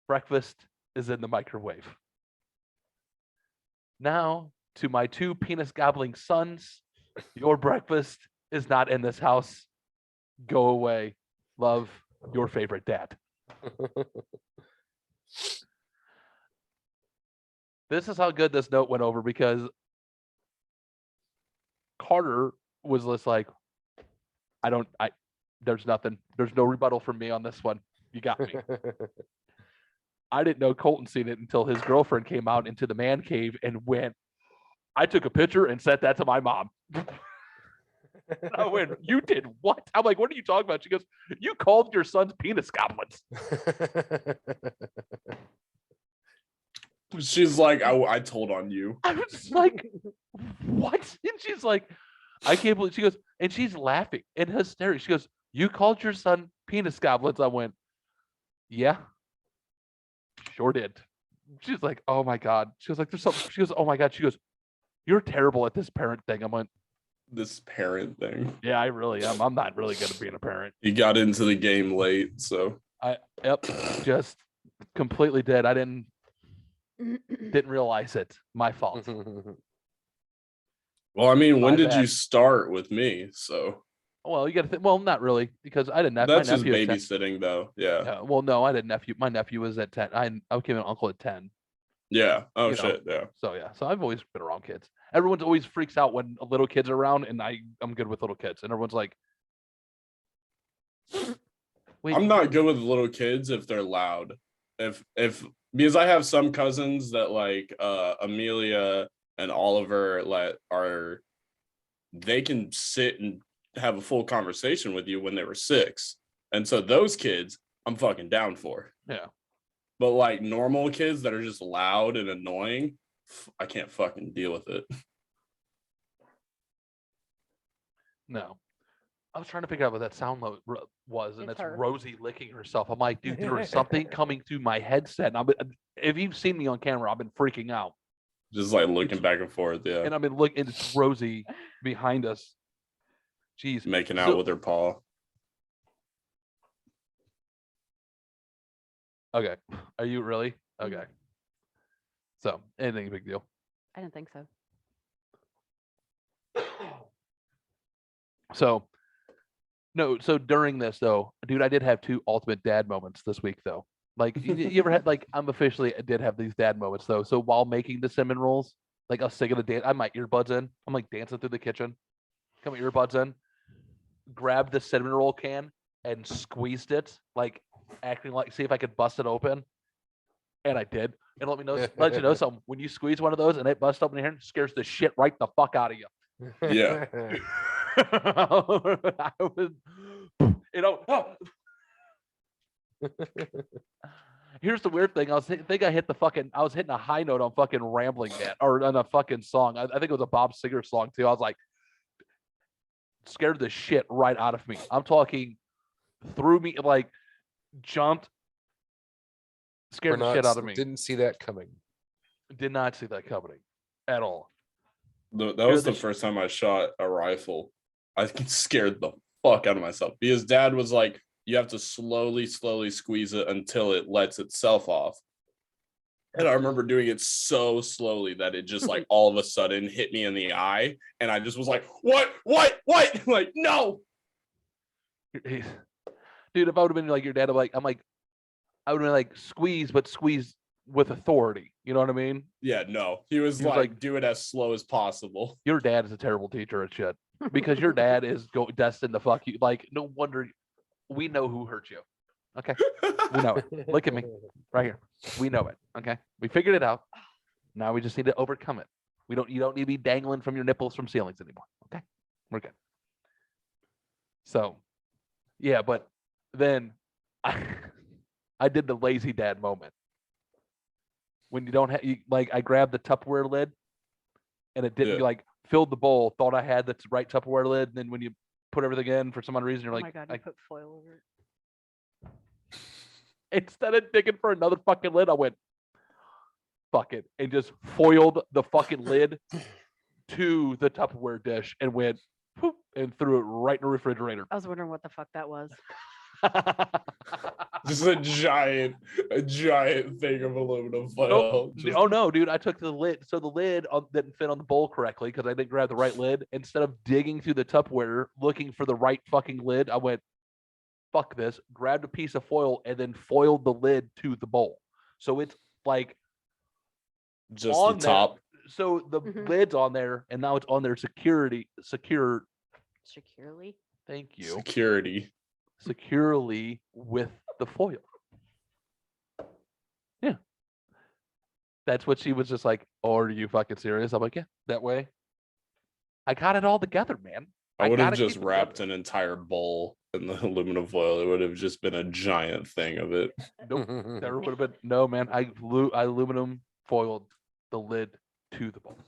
C: breakfast is in the microwave. Now, to my 2 penis gobbling sons, your breakfast is not in this house. Go away. Love, your favorite dad. This is how good this note went over because Carter was just like, there's nothing. There's no rebuttal from me on this one. You got me. I didn't know Colton seen it until his girlfriend came out into the man cave and went, I took a picture and sent that to my mom. I went, you did what? I'm like, what are you talking about? She goes, you called your son's penis goblins.
F: She's like, I told on you.
C: I was just like, what? And she's like, I can't believe. She goes, and she's laughing and hysterical. She goes, you called your son penis goblins. I went, yeah, sure did. She's like, oh my God. She was like, there's something. She goes, oh my God. She goes, you're terrible at this parent thing. I went,
F: This parent thing.
C: yeah, I really am. I'm not really good at being a parent.
F: He got into the game late, so
C: Yep, just completely dead. I didn't realize it. My fault.
F: well, I mean, when
C: My
F: did
C: bad.
F: you start with me? So
C: Well, you got to think. Well, not really, because I didn't. My
F: that's just
C: nephew is 10.
F: babysitting, though. Yeah.
C: Well, no, I didn't nephew. My nephew was at 10. I became an uncle at 10.
F: Yeah. Oh
C: You know.
F: shit. Yeah.
C: So yeah. So I've always been around kids. Everyone's always freaks out when little kids are around, and I'm good with little kids. And everyone's like, wait,
F: I'm not good with little kids if they're loud. If because I have some cousins that like Amelia and Oliver they can sit and have a full conversation with you when they were 6. And so those kids I'm fucking down for.
C: Yeah.
F: But like normal kids that are just loud and annoying, I can't fucking deal with it.
C: No. I was trying to figure out what that sound was, and
D: It's
C: it's
D: her.
C: Rosie licking herself. I'm like, dude, there is something coming through my headset. And if you've seen me on camera, I've been freaking out.
F: Just like looking back and forth, yeah.
C: And I've been looking, and it's Rosie behind us. Jeez.
F: Making out with her paw.
C: Okay. Are you really? Okay. So, anything big deal.
D: I didn't think so.
C: So no, so during this though, dude, I did have 2 ultimate dad moments this week though. Like you ever had like I did have these dad moments though. So while making the cinnamon rolls, like I was singing the dance, I had my earbuds in. I'm like dancing through the kitchen, got my earbuds in, grabbed the cinnamon roll can and squeezed it, like acting like see if I could bust it open. And I did. And let you know something. When you squeeze one of those and it busts open your hand, it scares the shit right the fuck out of you.
F: Yeah.
C: I was, here's the weird thing. I think I was hitting a high note on fucking Rambling Man or on a fucking song. I think it was a Bob Singer song too. I was like, scared the shit right out of me. I'm talking threw me, like jumped, scared the shit out of me.
E: Didn't see that coming.
C: Did not see that coming at all.
F: That was the first time I shot a rifle. I scared the fuck out of myself because Dad was like, you have to slowly squeeze it until it lets itself off. And I remember doing it so slowly that it just like all of a sudden hit me in the eye. And I just was like, what? Like, no.
C: Dude, if I would have been like your dad, I would have been like, squeeze, but squeeze with authority. You know what I mean?
F: Yeah, no. He was like, do it as slow as possible.
C: Your dad is a terrible teacher at shit. Because your dad is destined to fuck you. Like, no wonder we know who hurt you. Okay. We know it. Look at me right here. We know it. Okay. We figured it out. Now we just need to overcome it. You don't need to be dangling from your nipples from ceilings anymore. Okay. We're good. So yeah, but then I did the lazy dad moment. When you don't have like I grabbed the Tupperware lid and it didn't like filled the bowl, thought I had the right Tupperware lid, and then when you put everything in for some odd reason, you're like,
D: oh my God, you put foil over it.
C: Instead of digging for another fucking lid, I went, fuck it, and just foiled the fucking lid to the Tupperware dish and went, whoop, and threw it right in the refrigerator.
D: I was wondering what the fuck that was.
F: Just a giant thing of aluminum foil.
C: Oh no, dude! I took the lid, so the lid didn't fit on the bowl correctly because I didn't grab the right lid. Instead of digging through the Tupperware looking for the right fucking lid, I went, "Fuck this!" Grabbed a piece of foil and then foiled the lid to the bowl, so it's like
F: just the top.
C: There. So the lid's on there, and now it's on there securely. Thank you. Securely with the foil. Yeah. That's what she was just like, oh, are you fucking serious? I'm like, yeah, that way. I got it all together, man.
F: I would have just wrapped an entire bowl in the aluminum foil. It would have just been a giant thing of it.
C: Nope. There would have been no, man. I aluminum foiled the lid to the bowl.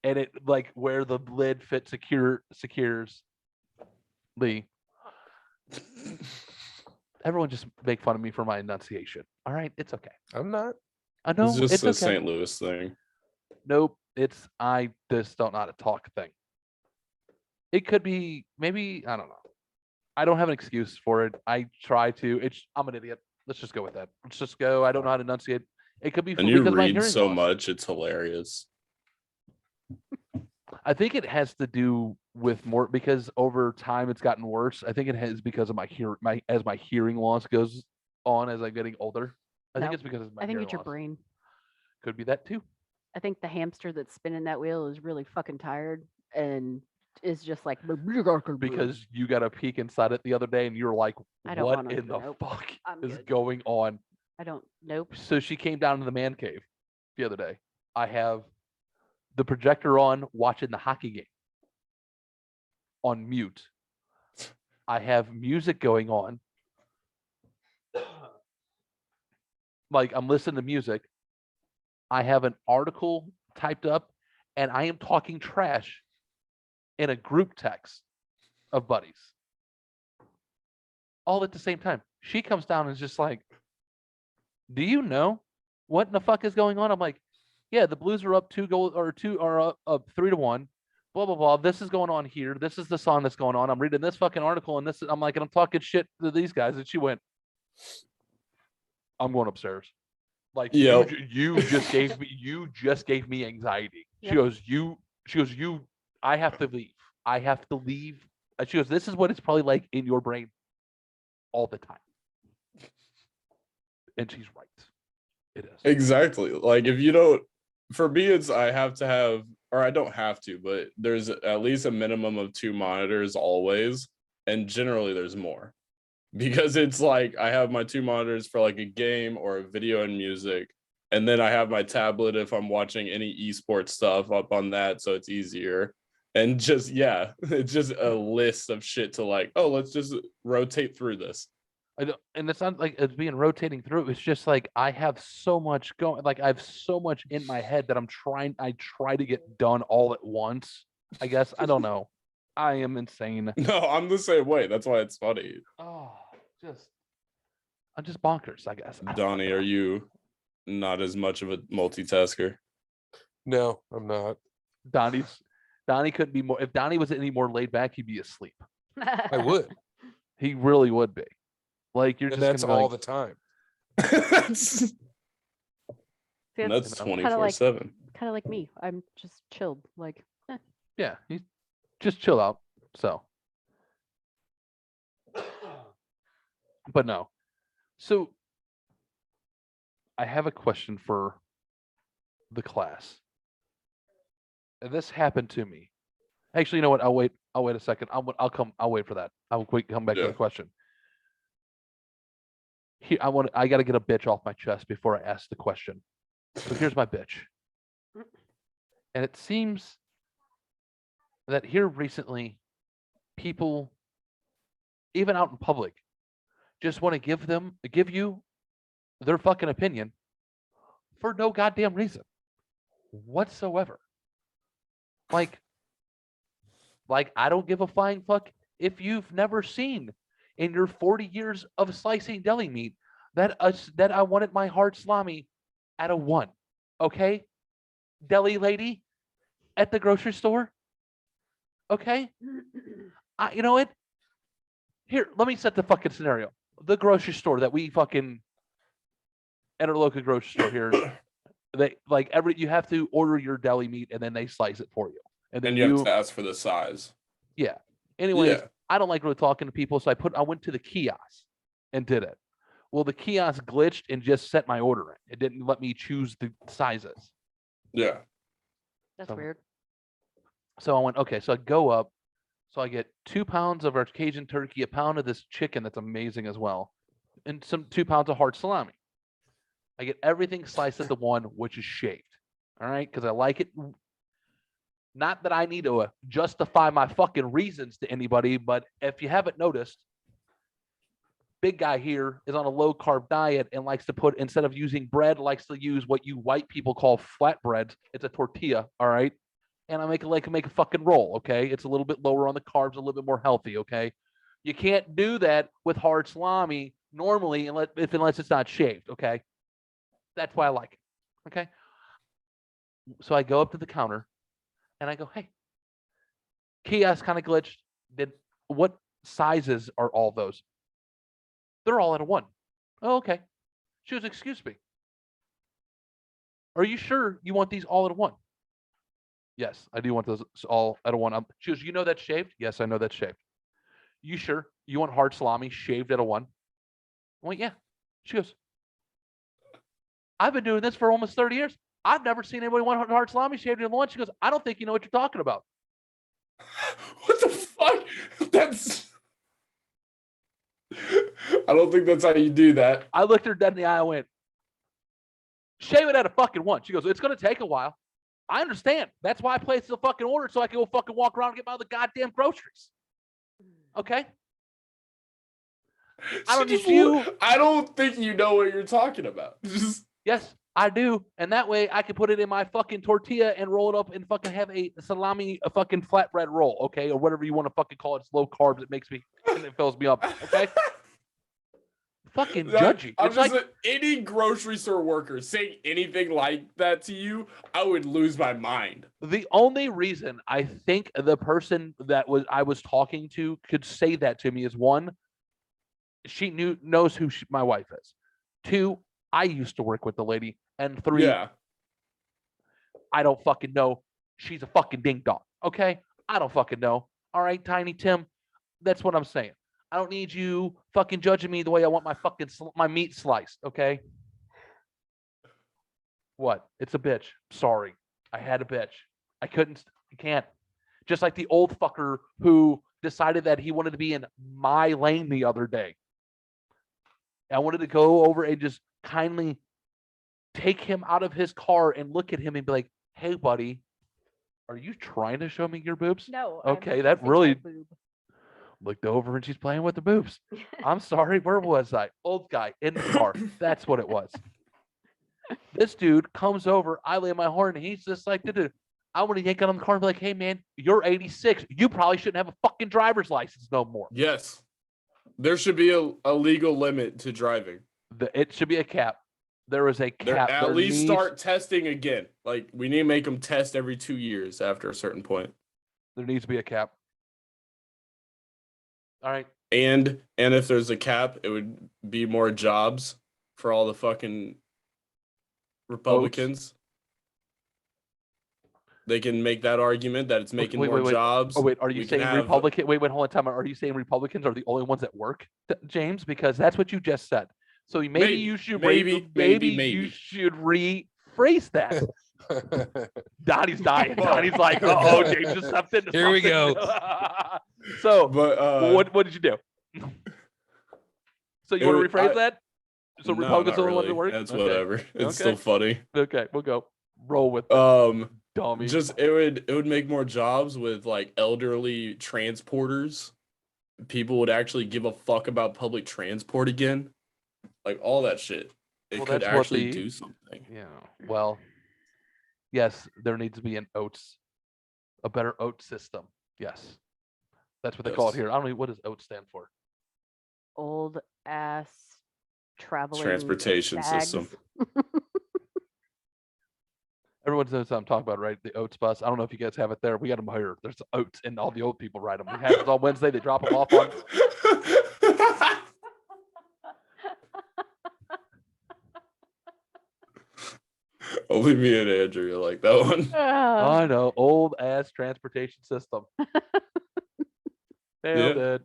C: And it like where the lid fits secures the everyone just make fun of me for my enunciation. All right, it's okay.
E: I'm not.
C: I know
F: it's just a
C: okay.
F: St. Louis thing.
C: Nope, I just don't know how to talk thing. It could be maybe I don't know. I don't have an excuse for it. I try to. I'm an idiot. Let's just go with that. Let's just go. I don't know how to enunciate. It could be.
F: And you read so much, it's hilarious.
C: I think it has to do with more because over time it's gotten worse. I think it has because of my hearing loss goes on as I'm getting older. I think it's because of my
D: I think
C: hearing
D: it's your
C: loss.
D: brain.
C: Could be that too.
D: I think the hamster that's spinning that wheel is really fucking tired and is just like
C: because you got a peek inside it the other day and you're like, what in the fuck is going on?
D: I don't. Nope.
C: So she came down to the man cave the other day. I have the projector on watching the hockey game on mute. I have music going on. Like I'm listening to music. I have an article typed up and I am talking trash in a group text of buddies. All at the same time. She comes down and is just like, do you know what in the fuck is going on? I'm like, yeah, the Blues are up 3-1. Blah blah blah. This is going on here. This is the song that's going on. I'm reading this fucking article, and I'm like, and I'm talking shit to these guys, and she went, "I'm going upstairs." Like, you just gave me anxiety. She goes, "You She goes, I have to leave. I have to leave. She goes, this is what it's probably like in your brain all the time. And she's right. It is.
F: Exactly. Like if you don't, for me, it's I have to have, or I don't have to, but there's at least a minimum of 2 monitors always. And generally there's more because it's like I have my 2 monitors for like a game or a video and music. And then I have my tablet if I'm watching any esports stuff up on that. So it's easier. And just, yeah, it's just a list of shit to like, oh, let's just rotate through this.
C: And it's not like it's being rotating through. It's just like I have so much going. Like I have so much in my head that I try to get done all at once. I guess I don't know. I am insane.
F: No, I'm the same way. That's why it's funny.
C: Oh, I'm just bonkers. I guess.
F: Donnie, are you not as much of a multitasker?
E: No, I'm not.
C: Donnie couldn't be more. If Donnie was any more laid back, he'd be asleep.
E: I would.
C: He really would be. Like you're
E: And
C: just
E: that's
C: gonna be
E: all
C: like,
E: the time.
F: that's
D: See,
F: that's
D: kinda
F: 24/7.
D: kind of like me. I'm just chilled. Like,
C: yeah, he's just chill out. So, but no. So, I have a question for the class. And this happened to me. Actually, you know what? I'll wait a second. I'll wait for that. I'll come back to
F: Yeah.
C: the question. Here, I got to get a bitch off my chest before I ask the question. So here's my bitch. And it seems that here recently, people, even out in public, just want to give you their fucking opinion for no goddamn reason whatsoever. Like I don't give a flying fuck if you've never seen in your 40 years of slicing deli meat that I wanted my hard salami at a 1. Okay? Deli lady at the grocery store. Okay? You know what? Here, let me set the fucking scenario. The grocery store that we fucking at our local grocery store here, they like you have to order your deli meat and then they slice it for you. And then
F: And you have to ask for the size.
C: yeah. Anyways,
F: Yeah.
C: I don't like really talking to people, so I went to the kiosk and did it. Well, the kiosk glitched and just set my order in. It didn't let me choose the sizes.
F: Yeah.
D: that's
C: So-
D: weird.
C: So I went, okay, so I go up. So I get 2 pounds of our Cajun turkey, a pound of this chicken that's amazing as well, and 2 pounds of hard salami. I get everything sliced into 1, which is shaved. All right, because I like it. Not that I need to justify my fucking reasons to anybody, but if you haven't noticed, big guy here is on a low carb diet and likes to put, instead of using bread, likes to use what you white people call flatbreads. It's a tortilla, all right? And I make a fucking roll, okay? It's a little bit lower on the carbs, a little bit more healthy, okay? You can't do that with hard salami normally unless it's not shaved, okay? That's why I like it, okay? So I go up to the counter and I go, hey, kiosk kind of glitched. What sizes are all those? They're all at a 1. Oh, okay. She goes, excuse me. Are you sure you want these all at a 1? Yes, I do want those all at a 1. She goes, you know that's shaved? Yes, I know that's shaved. You sure you want hard salami shaved at a 1? I went, yeah. She goes, I've been doing this for almost 30 years. I've never seen anybody want hard salami shaved at a 1. She goes, I don't think you know what you're talking about.
F: What the fuck? That's. I don't think that's how you do that.
C: I looked her dead in the eye and went, shave it at a fucking 1. She goes, it's going to take a while. I understand. That's why I placed the fucking order so I can go fucking walk around and get my other goddamn groceries. Okay? I
F: don't think you know what you're talking about.
C: Yes, I do. And that way I can put it in my fucking tortilla and roll it up and fucking have a salami, a fucking flatbread roll, okay? Or whatever you want to fucking call it. It's low carbs. It makes me, and it fills me up, okay? Fucking judgy.
F: I'm
C: It's
F: just
C: like,
F: any grocery store worker saying anything like that to you, I would lose my mind.
C: the only reason I think the person that I was talking to could say that to me is 1, she knows who my wife is. 2, I used to work with the lady. And 3,
F: Yeah.
C: I don't fucking know she's a fucking ding dong. Okay, I don't fucking know. All right, Tiny Tim, that's what I'm saying. I don't need you fucking judging me the way I want my fucking my meat sliced. Okay. What? It's a bitch. Sorry, I had a bitch. I couldn't. I can't. Just like the old fucker who decided that he wanted to be in my lane the other day. I wanted to go over and just kindly take him out of his car and look at him and be like, "Hey, buddy, are you trying to show me your boobs?"
D: No.
C: Okay, that really looked over and she's playing with the boobs. I'm sorry, where was I? Old guy in the car. That's what it was. This dude comes over, I lay my horn, and he's just like, dude, I want to yank out on the car and be like, hey man, you're 86. You probably shouldn't have a fucking driver's license no more.
F: Yes. There should be a legal limit to driving.
C: It should be a cap. There is a cap.
F: At least start testing again. Like, we need to make them test every 2 years after a certain point.
C: There needs to be a cap. All right.
F: And if there's a cap, it would be more jobs for all the fucking Republicans. They can make that argument that it's making more jobs.
C: Oh, wait, are you saying Republican? Wait, hold on, time out. Are you saying Republicans are the only ones that work, James? Because that's what you just said. So maybe you should you should rephrase that. Donnie's dying. Donnie's like, oh, James just stepped into
E: Here we go.
C: So,
F: but
C: what did you do? So you want to rephrase that? So
F: no,
C: Republicans are the only ones that work.
F: That's whatever. It's still funny.
C: Okay, we'll go. Roll with it. Dummy.
F: Just it would make more jobs with like elderly transporters. People would actually give a fuck about public transport again. Like all that shit. It could actually do something.
C: Yeah. Well, yes, there needs to be a better OAT system. Yes. That's what they call it here. I don't know what does OAT stand for.
D: Old ass traveling
F: transportation system.
C: Everyone knows what I'm talking about, right? The oats bus. I don't know if you guys have it there. We got them here. There's oats, and all the old people ride them. We have it on Wednesday. They drop them off on.
F: Only me and Andrew like that one.
C: I know. Old ass transportation system. Nailed it.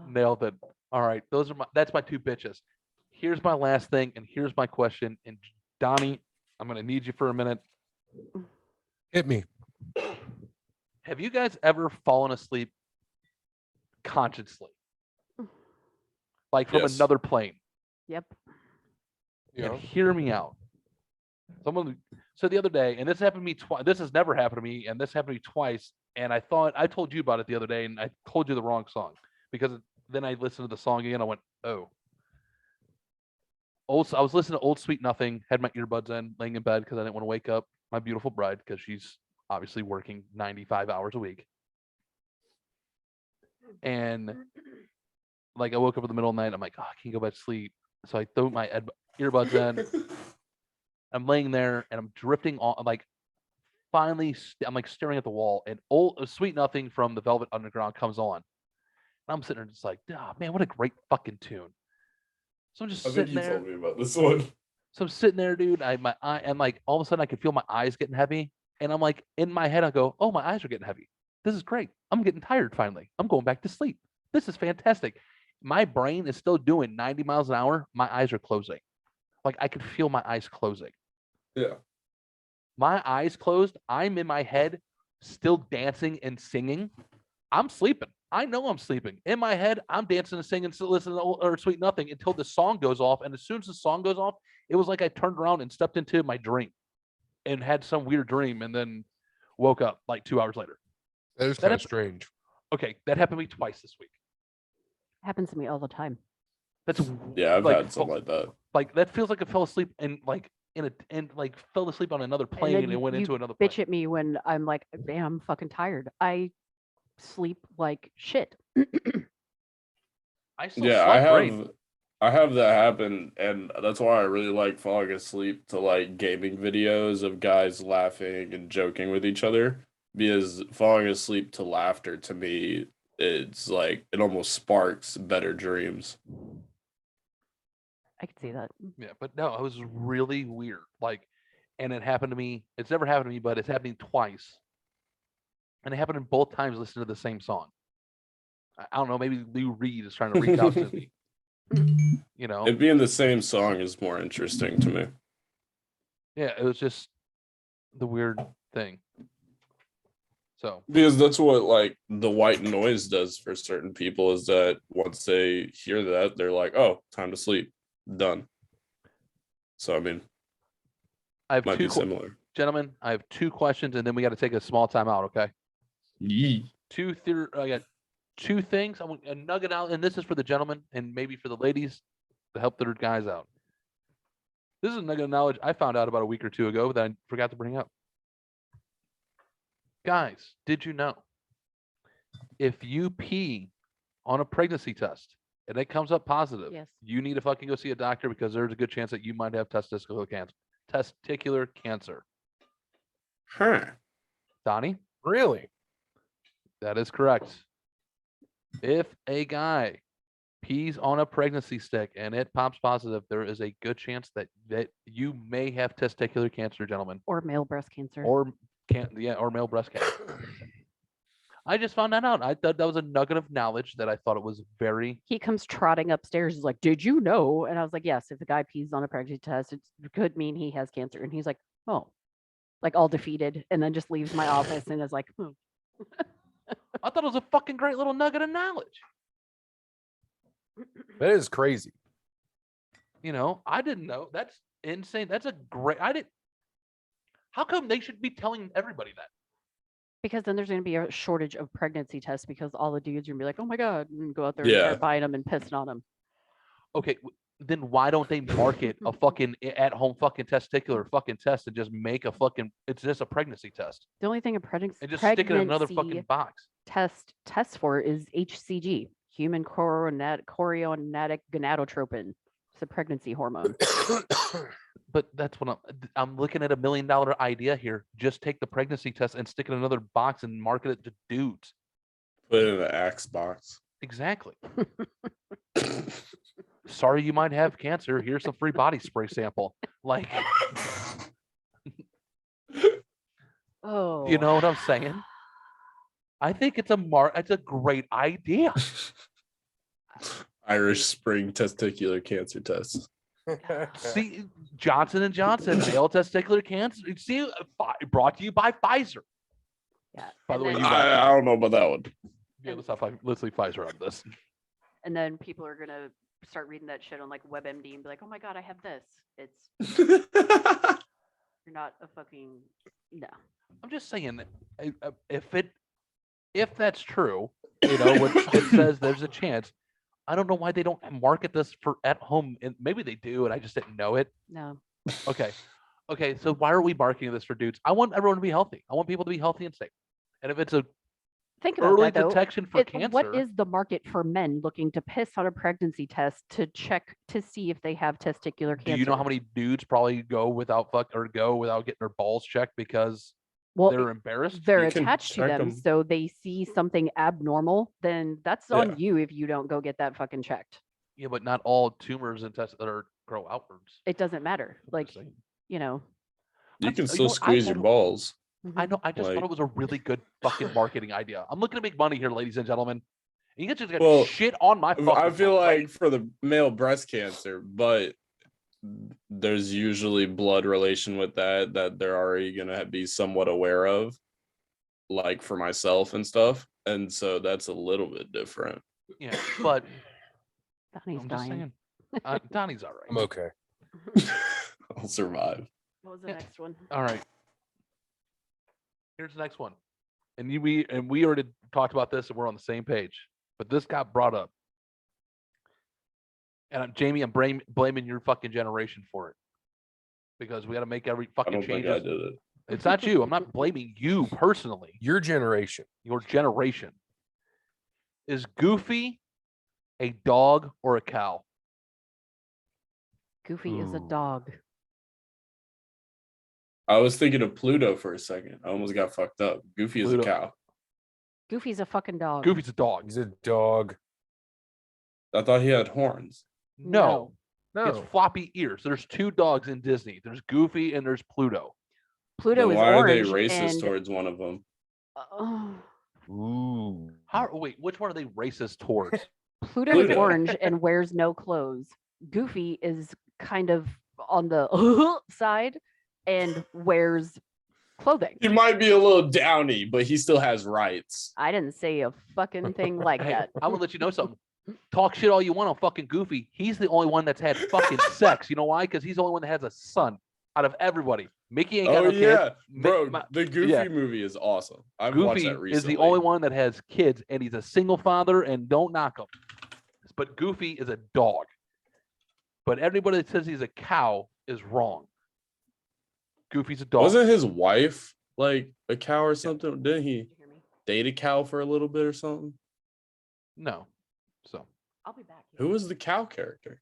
C: Nailed it. All right. That's my two bitches. Here's my last thing, and here's my question. And Donnie, I'm going to need you for a minute.
E: Hit me.
C: Have you guys ever fallen asleep consciously? Like from another plane?
D: Yep.
E: Yeah.
C: And hear me out. So the other day, and this happened to me twice. This has never happened to me, and this happened to me twice. And I thought I told you about it the other day, and I told you the wrong song because then I listened to the song again. I went, oh. I was listening to Old Sweet Nothing, had my earbuds in, laying in bed because I didn't want to wake up my beautiful bride because she's obviously working 95 hours a week. And like I woke up in the middle of the night, I'm like, oh, I can't go back to sleep. So I threw my earbuds in. I'm laying there and I'm drifting on. Like finally, I'm like staring at the wall, and Old Sweet Nothing from the Velvet Underground comes on. And I'm sitting there just like, oh man, what a great fucking tune. So I'm just sitting there.
F: I think you told me about this one.
C: So I'm sitting there, dude. And like all of a sudden I could feel my eyes getting heavy. And I'm like, in my head, I go, oh, my eyes are getting heavy. This is great. I'm getting tired finally. I'm going back to sleep. This is fantastic. My brain is still doing 90 miles an hour. My eyes are closing. Like I could feel my eyes closing.
F: Yeah.
C: My eyes closed. I'm in my head, still dancing and singing. I'm sleeping. I know I'm sleeping. In my head, I'm dancing and singing, listening to Sweet Nothing until the song goes off. And as soon as the song goes off, it was like I turned around and stepped into my dream and had some weird dream and then woke up like 2 hours later.
E: That is kind of strange.
C: Okay, that happened to me twice this week.
D: Happens to me all the time.
C: That's
F: I've had something like that.
C: Like that feels like I fell asleep and like fell asleep on another plane and went into another plane.
D: Bitch at me when I'm like, damn, I'm fucking tired. I sleep like shit.
F: I have that happen, and that's why I really like falling asleep to like gaming videos of guys laughing and joking with each other, because falling asleep to laughter to me, it's like it almost sparks better dreams.
D: I can see that.
C: Yeah, but no, it was really weird. Like and it happened to me. It's never happened to me, but it's happening twice, and it happened in both times. Listening to the same song. I don't know. Maybe Lou Reed is trying to reach out to me. You know?
F: It being the same song is more interesting to me.
C: Yeah, it was just the weird thing. So
F: Because that's what like the white noise does for certain people, is that once they hear that, they're like, oh, time to sleep. Done. So I mean,
C: I have
F: might
C: two
F: be similar.
C: gentlemen. I have 2 questions, and then we got to take a small time out. Okay.
F: Yee.
C: I got 2 things. I want a nugget out, and this is for the gentlemen and maybe for the ladies to help their guys out. This is a nugget of knowledge I found out about a week or 2 ago that I forgot to bring up. Guys, did you know if you pee on a pregnancy test and it comes up positive,
D: Yes.
C: you need to fucking go see a doctor because there's a good chance that you might have testicular cancer. Testicular cancer.
F: Huh.
C: Donnie,
E: Really?
C: that is correct. If a guy pees on a pregnancy stick and it pops positive, there is a good chance that you may have testicular cancer, gentlemen,
D: Or male breast cancer.
C: or male breast cancer. I just found that out. I thought that was a nugget of knowledge that I thought it was very.
D: He comes trotting upstairs. He's like, "Did you know?" And I was like, "Yes. If a guy pees on a pregnancy test, it could mean he has cancer." And he's like, "Oh," like all defeated, and then just leaves my office and is like,
C: I thought it was a fucking great little nugget of knowledge.
E: That is crazy.
C: You know, I didn't know. That's insane. That's a great. I didn't. How come they should be telling everybody that?
D: because then there's going to be a shortage of pregnancy tests because all the dudes are going to be like, "Oh my god," and go out there and
F: Yeah.
D: start buying them and pissing on them.
C: Okay, then why don't they market a fucking at-home fucking testicular fucking test and just make a fucking? It's just a pregnancy test
D: The only thing a pregnancy
C: and just stick it in another fucking box.
D: test for is HCG, human chorionic gonadotropin. It's a pregnancy hormone.
C: But that's what I'm looking at $1 million idea here. Just take the pregnancy test and stick it in another box and market it to dudes.
F: Put it in an Axe box.
C: Exactly. Sorry, you might have cancer. Here's some free body spray sample. Like,
D: Oh,
C: you know what I'm saying? I think it's a great idea.
F: Irish Spring testicular cancer test.
C: See, Johnson & Johnson, male testicular cancer. See, brought to you by Pfizer.
D: yeah.
C: By
D: and
C: the way,
D: then-
C: you
F: I don't know about that one.
C: Yeah, let's leave Pfizer on this.
D: And then people are gonna start reading that shit on like WebMD and be like, "Oh my god, I have this." It's you're not a fucking no.
C: I'm just saying, if that's true, you know, what it says there's a chance. I don't know why they don't market this for at home, and maybe they do, and I just didn't know it.
D: No.
C: Okay, so why are we marketing this for dudes? I want everyone to be healthy. I want people to be healthy and safe. And if it's a
D: Think about
C: early
D: that though.
C: detection for cancer,
D: What is the market for men looking to piss on a pregnancy test to check to see if they have testicular cancer?
C: do you know how many dudes probably go without getting their balls checked because
D: Well,
C: they're embarrassed?
D: they're
F: You can
D: attached to
F: check
D: them,
F: 'em.
D: so they see something abnormal, then that's
F: Yeah.
D: on you if you don't go get that fucking checked.
C: Yeah, but not all tumors and tests grow outwards.
D: It doesn't matter.
C: I'm just
D: Like,
C: saying.
D: you know,
F: You
C: I'm-
F: can
C: you
F: still
C: know what,
F: squeeze your balls.
C: I know. I just thought
F: Like-
C: it was a really good fucking marketing idea. I'm looking to make money here, ladies and gentlemen. And you guys just got
F: Well,
C: shit on my fucking.
F: I feel
C: parade.
F: like for the male breast cancer, but there's usually blood relation with that they're already gonna be somewhat aware of, like for myself and stuff, and so that's a little bit different.
C: Yeah, but
D: Donnie's
C: I'm just
D: dying.
C: saying, Donnie's all right.
E: I'm okay.
F: I'll survive.
D: What was the next one?
C: All right. Here's the next one, and we already talked about this, and we're on the same page. But this got brought up, and Jamie, I'm blaming your fucking generation for it because we got to make every
F: I
C: fucking
F: don't think
C: changes.
F: I did it.
C: It's not you. I'm not blaming you personally.
E: Your generation.
C: Your generation. Is Goofy a dog or a cow?
D: Goofy is a
E: Ooh.
D: dog.
F: I was thinking of Pluto for a second. I almost got fucked up. Goofy is a
C: Pluto.
F: cow.
D: Goofy's a fucking dog.
C: Goofy's a dog.
E: He's a dog.
F: I thought he had horns.
C: No. He has
E: No.
C: floppy ears. There's two dogs in Disney. There's Goofy and there's Pluto.
D: Pluto
F: Then
D: is
F: why are they
D: orange.
F: racist
D: and,
F: towards one of them?
E: Ooh.
C: Wait, which one are they racist towards?
D: Pluto is
F: Pluto.
D: orange and wears no clothes. Goofy is kind of on the side and wears clothing.
F: He might be a little downy, but he still has rights.
D: I didn't say a fucking thing like
C: Hey,
D: that.
C: I'm gonna let you know something. Talk shit all you want on fucking Goofy. He's the only one that's had fucking sex. You know why? Because he's the only one that has a son out of everybody. Mickey ain't got
F: Oh
C: no
F: yeah,
C: kids.
F: bro, the Goofy
C: yeah.
F: movie is awesome. I've watched
C: Goofy
F: that recently.
C: is the only one that has kids, and he's a single father. And don't knock him. But Goofy is a dog. But everybody that says he's a cow is wrong. Goofy's a dog.
F: Wasn't his wife like a cow or something? Didn't he
D: Did you hear me?
F: date a cow for a little bit or something?
C: No. So
D: I'll be back.
F: Who was the cow character?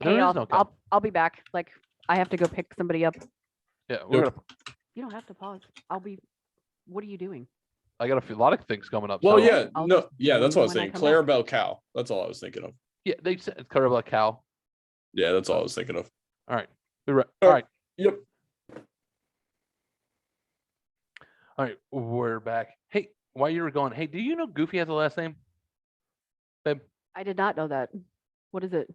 C: there
D: Hey,
C: is
D: I'll,
C: no cow.
D: I'll be back. Like, I have to go pick somebody up.
C: Yeah, we're
F: Yep.
C: gonna.
D: You don't have to pause. I'll be. What are you doing?
C: I got a lot of things coming up.
F: Well,
C: so-
F: yeah,
D: I'll
F: no,
D: just
F: yeah, that's
D: join
F: what I was
D: when I
F: saying.
D: come back.
F: Clarabelle cow. That's all I was thinking of.
C: Yeah, they said it's kind of a cow.
F: Yeah, that's all I was thinking of.
C: All right. Be right.
F: Oh.
C: All right.
F: Yep.
C: All right. We're back. Hey, while you were going, hey, do you know Goofy has a last name? Babe.
D: I did not know that. What is it?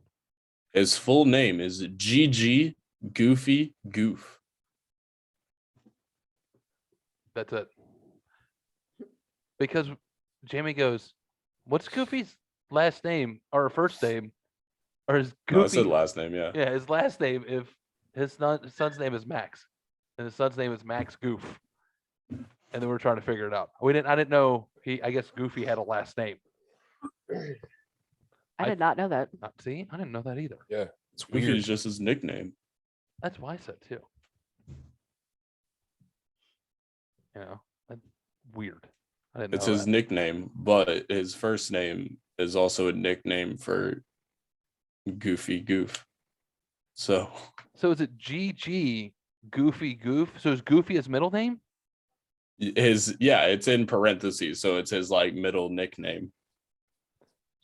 F: His full name is GG Goofy Goof.
C: That's it. Because Jamie goes, what's Goofy's last name or first name? Or his
F: No, I
C: Goofy?
F: said last name, yeah.
C: Yeah, his last name, if his son's name is Max. And his son's name is Max Goof. And then we're trying to figure it out. I didn't know I guess Goofy had a last name.
D: I
C: I-
D: did not know that.
C: See, I didn't know that either.
E: Yeah. It's
F: Goofy
E: weird.
F: is just his nickname.
C: That's why I said too. You know, that's weird. I didn't
F: It's
C: know
F: his
C: that.
F: nickname, but his first name is also a nickname for Goofy Goof. So
C: So is it GG Goofy Goof? So is Goofy his middle name?
F: it's in parentheses, so it's his like middle nickname.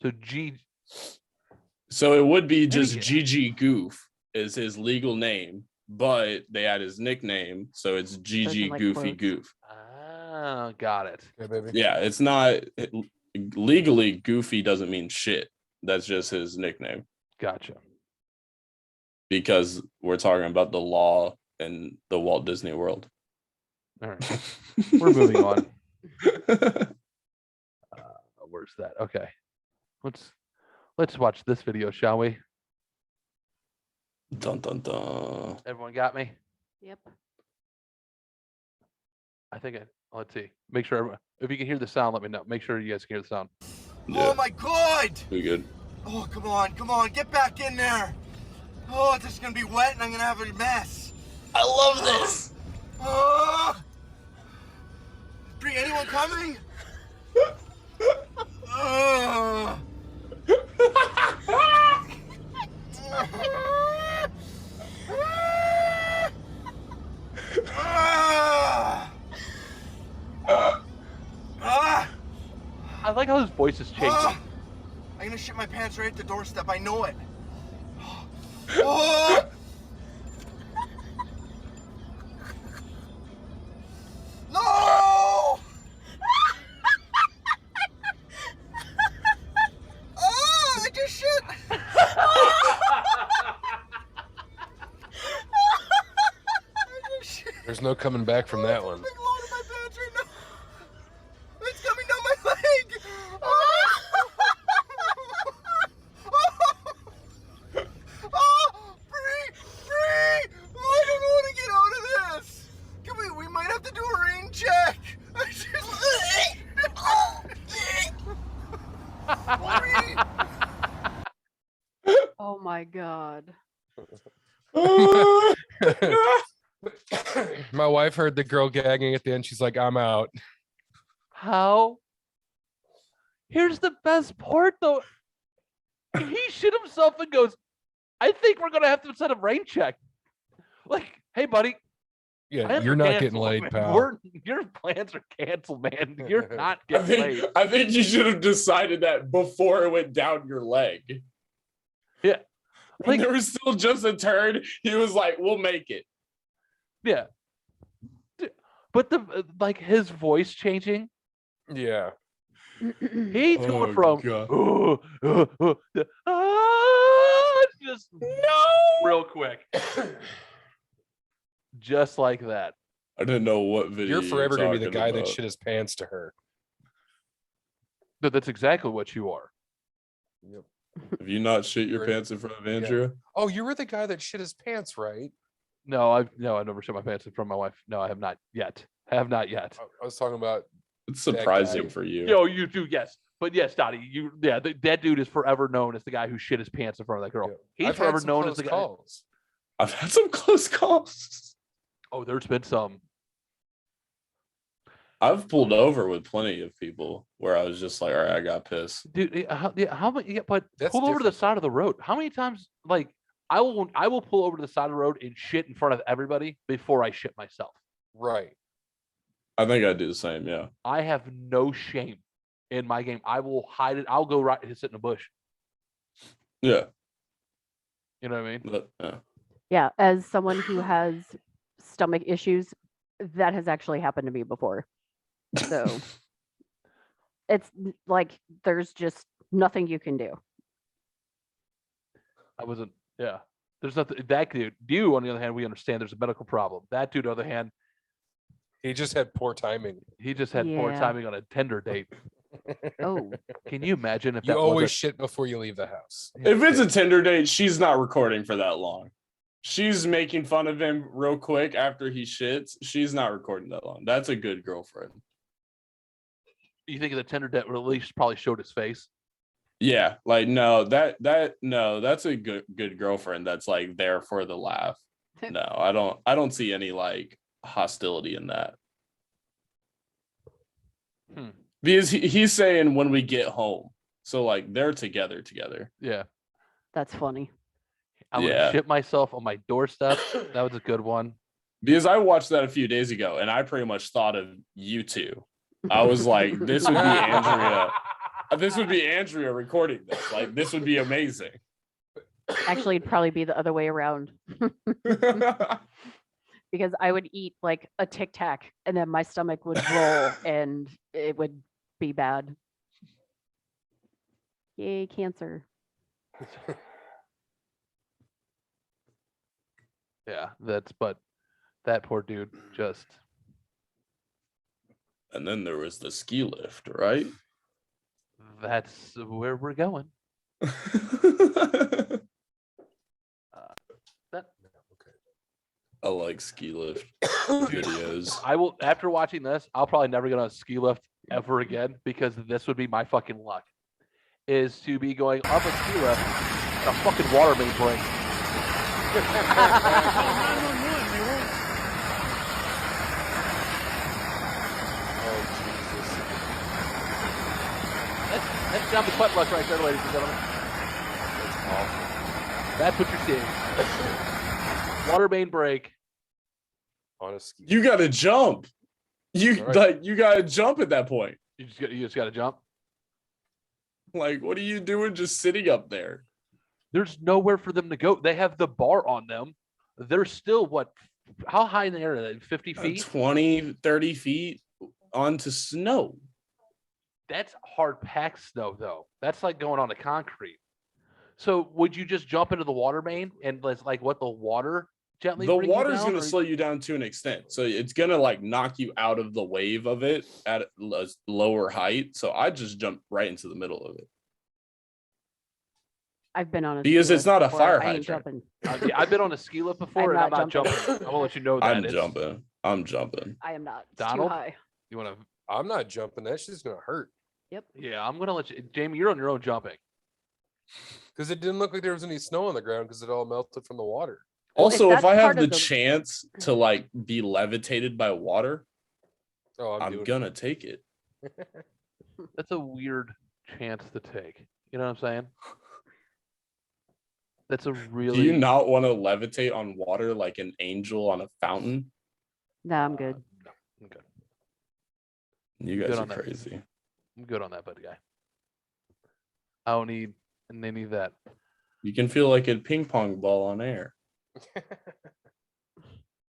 C: So G.
F: So it would be
C: Maybe-
F: just GG Goof is his legal name, but they add his nickname, so it's GG
D: like
F: Goofy
D: quotes.
F: Goof.
C: Ah, got it.
E: Yeah, baby.
F: Yeah, it's not legally Goofy doesn't mean shit. That's just his nickname
C: Gotcha.
F: because we're talking about the law in the Walt Disney World.
C: All right, we're moving on. Where's that? Okay, let's watch this video, shall we?
F: Dun dun dun.
C: Everyone got me?
D: Yep.
C: I think let's see. Make sure if you can hear the sound, let me know. Make sure you guys can hear the sound.
F: Yeah,
A: Oh my god!
F: we good.
A: Oh, come on, get back in there! Oh, it's just gonna be wet and I'm gonna have a mess.
F: I love this.
A: Oh! Bring anyone coming? Oh. Ah. Ah.
C: I like how his voice is changing.
A: Ah. I'm gonna shit my pants right at the doorstep. I know it. Oh. No! Oh, I just shit. I just shit.
E: There's no coming back from that
A: Oh,
E: one.
A: there's a big load in my pants right now. It's coming down my leg. Oh, Bree! I don't know how to get out of this. We might have to do a rain check. I just... Bree!
D: Oh my god.
E: My wife heard the girl gagging at the end. She's like, I'm out.
C: How? Here's the best part, though. He shit himself and goes, I think we're gonna have to send a rain check. Like, hey, buddy,
E: Yeah,
C: plans
E: you're
C: are
E: not getting
C: canceled,
E: laid,
C: man.
E: pal.
C: Your plans are canceled, man. You're not
F: I
C: getting laid.
F: think you should have decided that before it went down your leg. When there was still just a turd, he was like, "We'll make it."
C: Yeah. But like his voice changing,
E: Yeah.
C: he's going
F: Oh,
C: from
F: God.
C: just real quick, just like that.
F: I didn't know what video
E: You're forever gonna be the
F: talking
E: guy that
F: about.
E: shit his pants to her.
C: But that's exactly what you are.
E: Yep.
F: Have you not shit your
E: You're-
F: pants in front of Andrea?
E: Oh, you were the guy that shit his pants, right?
C: No, I've never shit my pants in front of my wife. No, I have not yet. I
E: was talking about
F: It's
E: That
F: surprising
E: guy.
F: for you.
C: Yo, you do, yes. But yes, Donnie, that dude is forever known as the guy who shit his pants in front of that girl.
E: Yeah.
C: He's
E: I've had
C: forever
E: some
C: known
E: close
C: as the guy.
E: calls.
F: I've had some close calls.
C: Oh, there's been some.
F: I've pulled over with plenty of people where I was just like, "All right, I got pissed."
C: Dude, how many? Yeah, but
E: That's
C: pull over to the
E: different.
C: side of the road. How many times? Like, I will pull over to the side of the road and shit in front of everybody before I shit myself.
E: Right.
F: I think I do the same. Yeah.
C: I have no shame in my game. I will hide it. I'll go right sit in a bush.
F: Yeah.
C: You know what I mean?
F: But, yeah.
D: Yeah, as someone who has stomach issues, that has actually happened to me before. So it's like there's just nothing you can do.
C: I wasn't. Yeah. There's nothing. That dude. You, on the other hand, we understand there's a medical problem. That dude, on the other hand,
E: He just had poor timing.
C: he just had poor
D: Yeah.
C: timing on a Tinder date.
D: Oh,
C: Can you imagine if
E: You
C: that
E: always
C: wasn't?
E: shit before you leave the house.
F: If it's a Tinder date, she's not recording for that long. She's making fun of him real quick after he shits. She's not recording that long. That's a good girlfriend.
C: You think the Tinder date release probably showed his face?
F: Yeah, like no, that's a good girlfriend that's like there for the laugh. No, I don't see any like hostility in that. Because he's saying when we get home. So like they're together.
C: Yeah.
D: that's funny.
C: I'm gonna shit myself on my doorstep. That was a good one.
F: Because I watched that a few days ago and I pretty much thought of you two. I was like, this would be Andrea. This would be Andrea recording this. Like, this would be amazing.
D: Actually, it'd probably be the other way around because I would eat like a Tic Tac and then my stomach would roll and it would be bad. Yay, cancer.
C: Yeah, but that poor dude just.
F: And then there was the ski lift, right?
C: That's where we're going.
F: I like ski lift videos.
C: I will, after watching this, I'll probably never get on a ski lift ever again because this would be my fucking luck. Is to be going up a ski lift and a fucking water main break.
E: Oh, Jesus.
C: That's down the butt luck right there, ladies and gentlemen.
E: That's awful.
C: That's what you're seeing. Water main break.
E: On a ski.
F: You gotta jump. You
E: Right.
F: like you gotta jump at that point.
C: You just got to jump.
F: Like, what are you doing just sitting up there?
C: There's nowhere for them to go. They have the bar on them. They're still what? How high in the air are they? 50 feet?
F: 20, 30 feet onto snow.
C: That's hard packed snow, though. That's like going on the concrete. So would you just jump into the water main and like what the water gently?
F: The
C: bring you
F: water's
C: down,
F: going to
C: or-
F: slow you down to an extent. So it's going to like knock you out of the wave of it at a lower height. So I just jump right into the middle of it.
D: I've been on a
F: Because
D: ski
F: it's
D: lift
F: not a
D: before.
F: fire
D: I ain't
F: hydrant.
D: jumping.
C: I've been on a ski lift before, and I'm not jumping. I will let you know that.
F: I'm
C: It's-
F: jumping. I'm jumping.
D: I am not. It's
C: Donald?
D: too high.
C: You want to?
E: I'm not jumping. That shit's gonna hurt.
C: Yeah, I'm gonna let you. Jamie, you're on your own jumping.
E: Because it didn't look like there was any snow on the ground because it all melted from the water.
D: Well, if
F: Also, if
D: that's
F: I have
D: part of
F: the
D: the-
F: chance to like be levitated by water,
E: Oh,
F: I'm
E: doing
F: gonna take it.
C: That's a weird chance to take. You know what I'm saying? That's a really.
F: Do you not want to levitate on water like an angel on a fountain?
D: No, I'm good.
C: No, I'm good.
F: You
C: Good
F: guys are
C: on that.
F: crazy.
C: I'm good on that, buddy guy. I don't need any of that.
F: You can feel like a ping pong ball on air.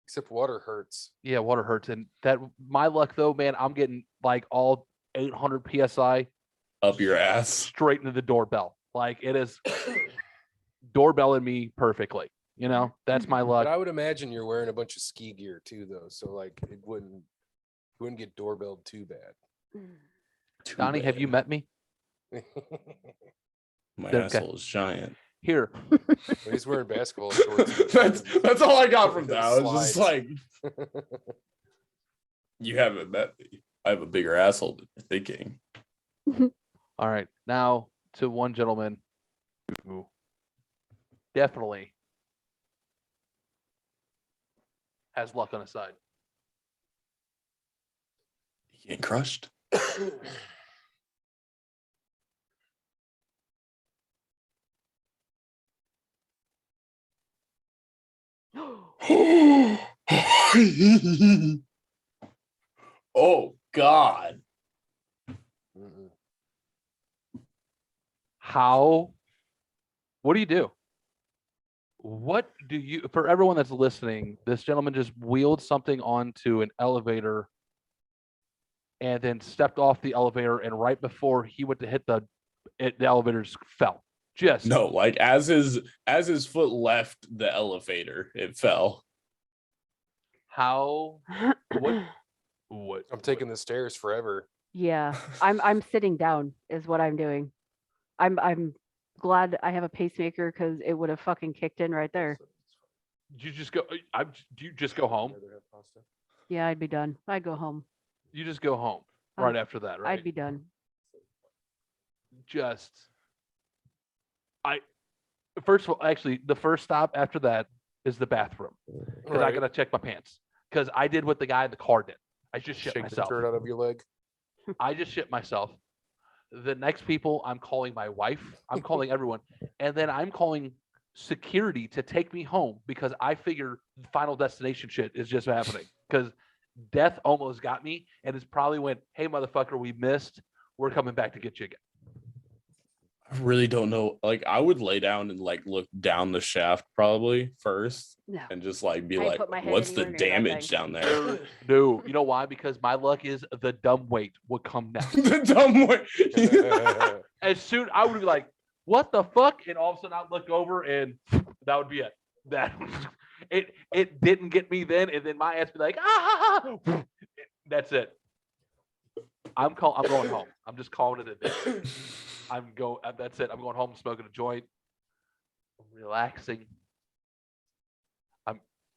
E: Except water hurts.
C: Yeah, water hurts. And that my luck though, man, I'm getting like all 800 psi
F: Up your ass.
C: straight into the doorbell. Like it is doorbelling me perfectly. You know, that's my
E: But
C: luck.
E: I would imagine you're wearing a bunch of ski gear too, though. So like it wouldn't get doorbelled too bad.
F: Too
C: Donnie, have you
F: bad.
C: met me?
F: My
C: Okay.
F: asshole is giant.
C: Here.
E: He's wearing basketball shorts.
F: That's all I got from that. I was just
E: Slides.
F: like, you haven't met me. I have a bigger asshole than you're thinking.
C: All right. Now to one gentleman who definitely has luck on his side.
F: You getting crushed? Oh God.
E: Mm-mm.
C: How? What do you do? What do you, for everyone that's listening, this gentleman just wheeled something onto an elevator and then stepped off the elevator. And right before he went to hit the elevator just fell. Just
F: No, like as his foot left the elevator, it fell.
C: how? What?
E: I'm taking the stairs forever.
D: Yeah, I'm sitting down is what I'm doing. I'm glad I have a pacemaker because it would have fucking kicked in right there.
C: You just go. Do you just go home?
D: Yeah, I'd be done. I'd go home.
C: You just go home
D: Um,
C: right after that, right?
D: I'd be done.
C: Just. First of all, actually, the first stop after that is the bathroom because I
E: Right.
C: gotta check my pants because I did what the guy in the car did. I just shit
E: Shake the
C: myself.
E: dirt out of your leg.
C: I just shit myself. The next people, I'm calling my wife. I'm calling everyone, and then I'm calling security to take me home because I figure Final Destination shit is just happening because death almost got me, and it's probably went, "Hey, motherfucker, we missed. We're coming back to get you again."
F: I really don't know. Like I would lay down and like look down the shaft probably first
D: No.
F: and just like be
D: I'd
F: like,
D: put my head
F: what's the
D: anywhere near that
F: damage
D: thing.
F: down there?
C: No, you know why? Because my luck is the dumb weight would come next.
F: The dumb way.
C: As soon I would be like, "What the fuck?" And all of a sudden I'd look over and that would be it. That it didn't get me then, and then my ass be like, "Ah!" That's it. I'm going home. I'm just calling it a day. That's it. I'm going home, smoking a joint, relaxing.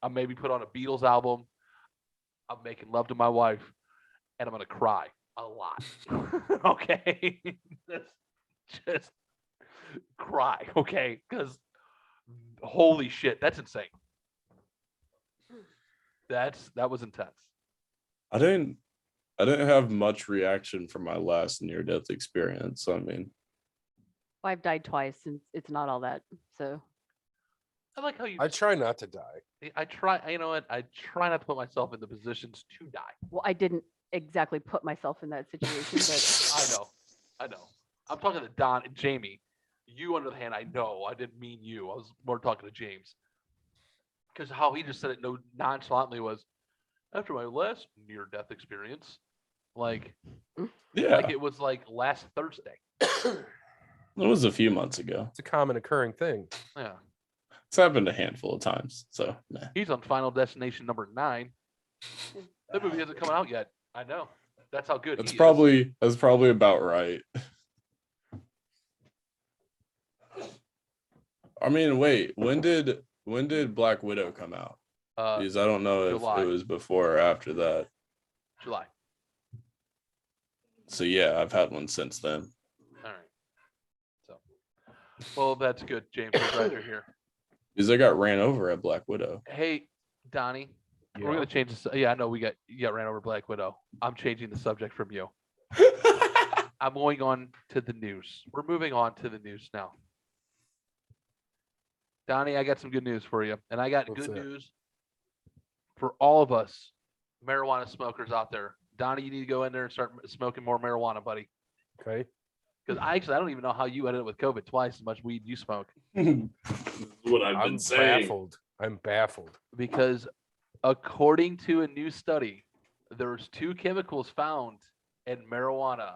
C: I'm maybe put on a Beatles album. I'm making love to my wife, and I'm gonna cry a lot. Okay, just cry. Okay, because holy shit, that's insane. That was intense.
F: I didn't have much reaction from my last near-death experience. I mean,
D: Well, I've died twice and it's not all that. So
C: I like how you.
E: I try not to die.
C: I try. You know what? I try not to put myself in the positions to die.
D: well, I didn't exactly put myself in that situation, but
C: I know. I'm talking to Don and Jamie. You, on the other hand, I know. I didn't mean you. I was more talking to James. Because how he just said it nonchalantly was, after my last near-death experience, like
F: yeah,
C: it was like last Thursday.
F: it was a few months ago.
E: It's a common occurring thing.
C: Yeah.
F: It's happened a handful of times. So nah.
C: He's on Final Destination number 9. That movie hasn't come out yet. I know. That's how good
F: That's
C: he is.
F: probably about right. I mean, wait, when did Black Widow come out? Because I don't know
C: July.
F: if it was before or after that.
C: July.
F: So yeah, I've had one since then.
C: All right. So, well, that's good, James. I'm glad you're here.
F: Because I got ran over at Black Widow.
C: Hey, Donnie, we're gonna change this. Yeah, I know you got ran over Black Widow. I'm changing the subject from you. I'm going on to the news. We're moving on to the news now. Donnie, I got some good news for you, and I got
E: What's
C: good
E: that?
C: news for all of us marijuana smokers out there. Donnie, you need to go in there and start smoking more marijuana, buddy.
E: Okay.
C: Because I don't even know how you ended up with COVID twice as much weed you smoke.
F: This is what I've been
E: I'm
F: saying.
E: baffled. I'm baffled.
C: Because according to a new study, there's 2 chemicals found in marijuana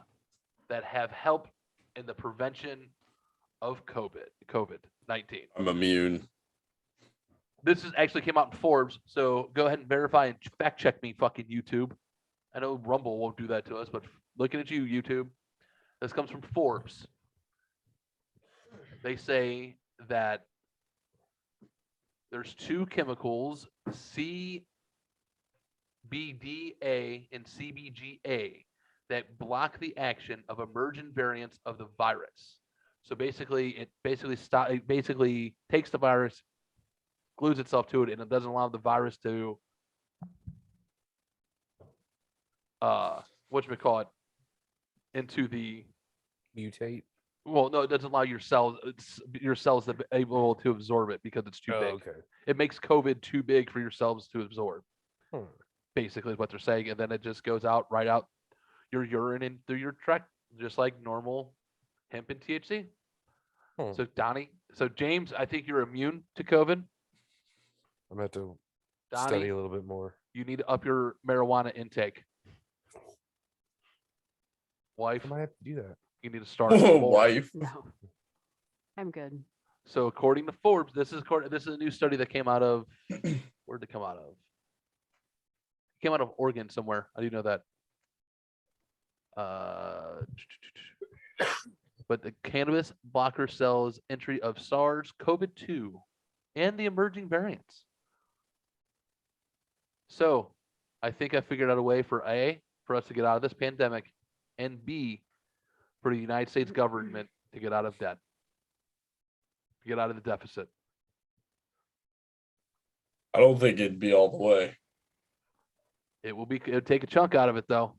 C: that have helped in the prevention of COVID-19.
F: I'm immune.
C: This is actually came out in Forbes, so go ahead and verify and fact check me, fucking YouTube. I know Rumble won't do that to us, but looking at you, YouTube, this comes from Forbes. They say that there's 2 chemicals, CBDA and CBGA, that block the action of emergent variants of the virus. So basically, it basically takes the virus, glues itself to it, and it doesn't allow the virus to whatchamacallit, into the
E: Mutate.
C: well, no, it doesn't allow your cells to be able to absorb it because it's too big.
E: Okay.
C: It makes COVID too big for your cells to absorb.
E: Hmm.
C: Basically, is what they're saying, and then it just goes out right out your urine and through your tract, just like normal hemp and THC. So Donnie, James, I think you're immune to COVID.
E: I'm gonna have to
C: Donnie,
E: study a little bit more.
C: you need to up your marijuana intake. Wife,
E: I might have to do that.
C: you need to start some more.
F: Wife.
D: No, I'm good.
C: So according to Forbes, this is a new study that came out of where did it come out of? It came out of Oregon somewhere. How do you know that? But the cannabis blocker cells entry of SARS-CoV-2 and the emerging variants. So I think I figured out a way for A, for us to get out of this pandemic, and B, for the United States government to get out of debt, to get out of the deficit.
F: I don't think it'd be all the way.
C: It'll take a chunk out of it though.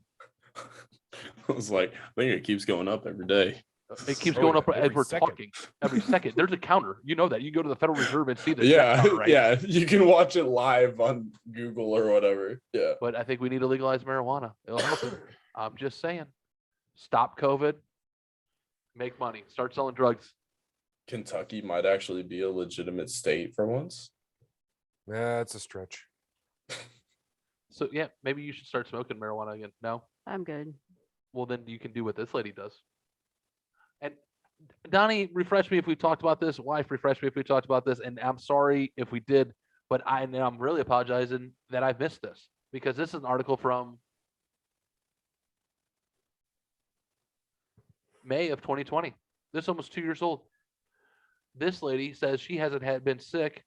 F: I was like, I think it keeps going up every day.
C: It keeps
E: Oh,
C: going
E: yeah,
C: up as
E: every
C: we're
E: second.
C: talking. Every second. There's a counter. You know that. You go to the Federal Reserve and see the check
F: Yeah,
C: counter, right?
F: yeah. You can watch it live on Google or whatever. Yeah.
C: But I think we need to legalize marijuana. It'll help it. I'm just saying. Stop COVID. Make money. Start selling drugs.
F: Kentucky might actually be a legitimate state for once.
E: Yeah, it's a stretch.
C: So yeah, maybe you should start smoking marijuana again. No?
D: I'm good.
C: Well, then you can do what this lady does. And Donnie, refresh me if we talked about this. Wife, refresh me if we talked about this. And I'm sorry if we did, but I'm really apologizing that I missed this because this is an article from May of 2020. This is almost 2 years old. This lady says she hasn't been sick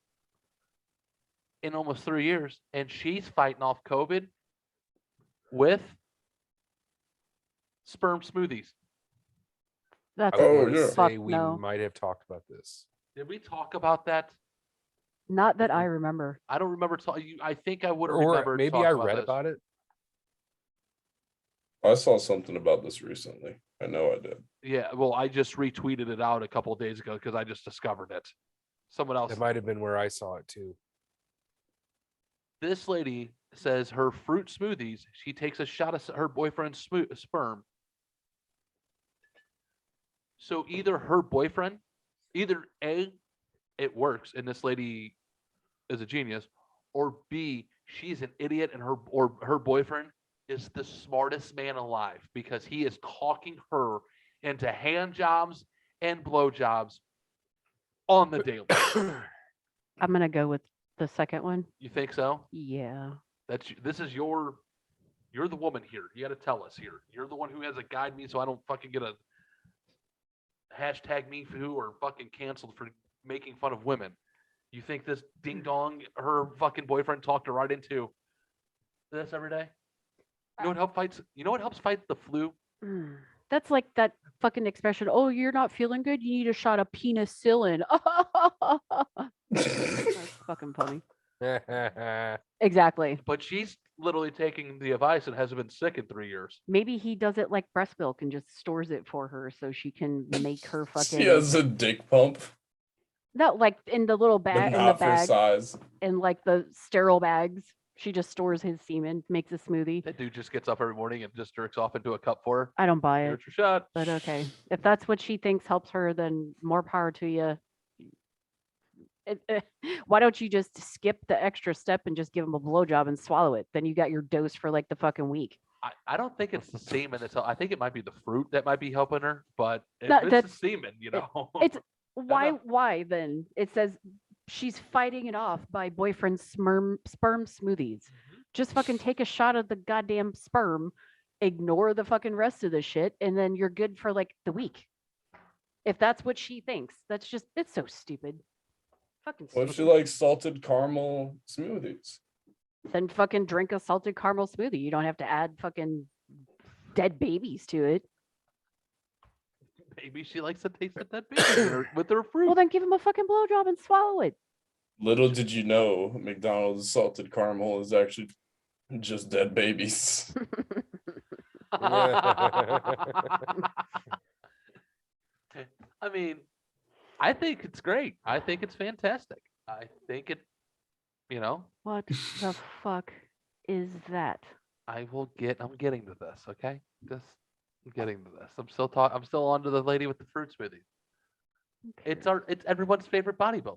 C: in almost 3 years, and she's fighting off COVID with sperm smoothies.
D: That's
E: I
F: Oh,
E: want to
F: yeah.
E: say
D: Fuck
E: we
D: no.
E: might have talked about this.
C: Did we talk about that?
D: not that I remember.
C: I don't remember. I think I would have
E: Or
C: remembered.
E: maybe
C: talking
E: I
C: about
E: read
C: this.
E: about it.
F: I saw something about this recently. I know I did.
C: Yeah, well, I just retweeted it out a couple of days ago because I just discovered it. Someone else.
E: It might have been where I saw it too.
C: This lady says her fruit smoothies, she takes a shot of her boyfriend's sperm. So either her boyfriend, either A, it works and this lady is a genius, or B, she's an idiot and her boyfriend is the smartest man alive because he is talking her into hand jobs and blow jobs on the daily.
D: I'm gonna go with the second one.
C: You think so?
D: Yeah.
C: You're the woman here. You got to tell us here. You're the one who has to guide me so I don't fucking get a hashtag me who or fucking canceled for making fun of women. You think this ding dong, her fucking boyfriend talked her right into this every day? You know what helps fight the flu?
D: Mm. That's like that fucking expression. Oh, you're not feeling good. You need a shot of penicillin. That's fucking funny. Exactly.
C: But she's literally taking the advice and hasn't been sick in 3 years.
D: Maybe he does it like breast milk and just stores it for her so she can make her fucking.
F: She has a dick pump,
D: No, like in the little
F: but
D: bag, in the
F: not for
D: bag,
F: size.
D: in like the sterile bags. She just stores his semen, makes a smoothie.
C: That dude just gets up every morning and just jerks off into a cup for her.
D: I don't buy
C: Here,
D: it,
C: it's your shot.
D: but okay. If that's what she thinks helps her, then more power to you. Why don't you just skip the extra step and just give him a blowjob and swallow it? Then you got your dose for like the fucking week.
C: I don't think it's the semen that's. I think it might be the fruit that might be helping her. But if
D: No,
C: it's the
D: that's-
C: semen, you know.
D: It's why
C: know.
D: why then? It says she's fighting it off by boyfriend's sperm smoothies. Just fucking take a shot of the goddamn sperm, ignore the fucking rest of the shit, and then you're good for like the week. If that's what she thinks, it's so stupid. Fucking
F: What if she
D: stupid.
F: likes salted caramel smoothies?
D: Then fucking drink a salted caramel smoothie. You don't have to add fucking dead babies to it.
C: Maybe she likes to taste of that baby with her fruit.
D: Well, then give him a fucking blowjob and swallow it.
F: Little did you know, McDonald's salted caramel is actually just dead babies.
C: I mean, I think it's great. I think it's fantastic. I think it, you know,
D: What the fuck is that?
C: I'm getting to this, okay? I'm getting to this. I'm still on to the lady with the fruit smoothie. It's everyone's favorite bodybuilder.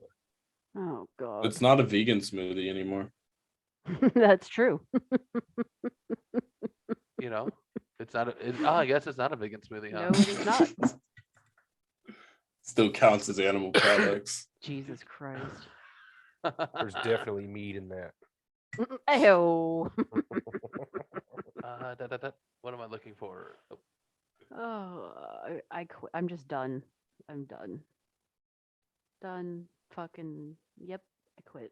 D: Oh god.
F: It's not a vegan smoothie anymore.
D: That's true.
C: You know, it's not. I guess it's not a vegan smoothie, huh?
D: No, it is not.
F: Still counts as animal products.
D: Jesus Christ.
E: There's definitely meat in that.
D: Ew.
C: What am I looking for? Oh,
D: Oh, I quit. I'm just done. I'm done. Done. Fucking. Yep. I quit.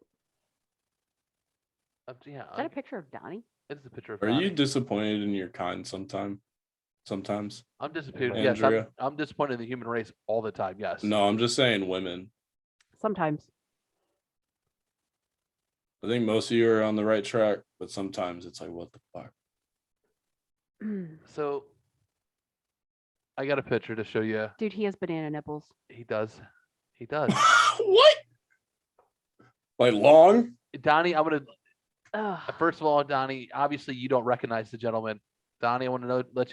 C: yeah,
D: Is that a picture of Donnie?
C: it's a picture of.
F: Are you
C: Donnie.
F: disappointed in your kind sometimes?
C: I'm disappointed.
E: Andrea?
C: Yes, I'm disappointed in the human race all the time. Yes.
F: No, I'm just saying women.
D: Sometimes.
F: I think most of you are on the right track, but sometimes it's like, what the fuck?
C: So, I got a picture to show you.
D: Dude, he has banana nipples.
C: He does. He does.
F: What? Like long?
C: Donnie, I'm gonna.
D: Ugh.
C: First of all, Donnie, obviously you don't recognize the gentleman. Donnie, I want to let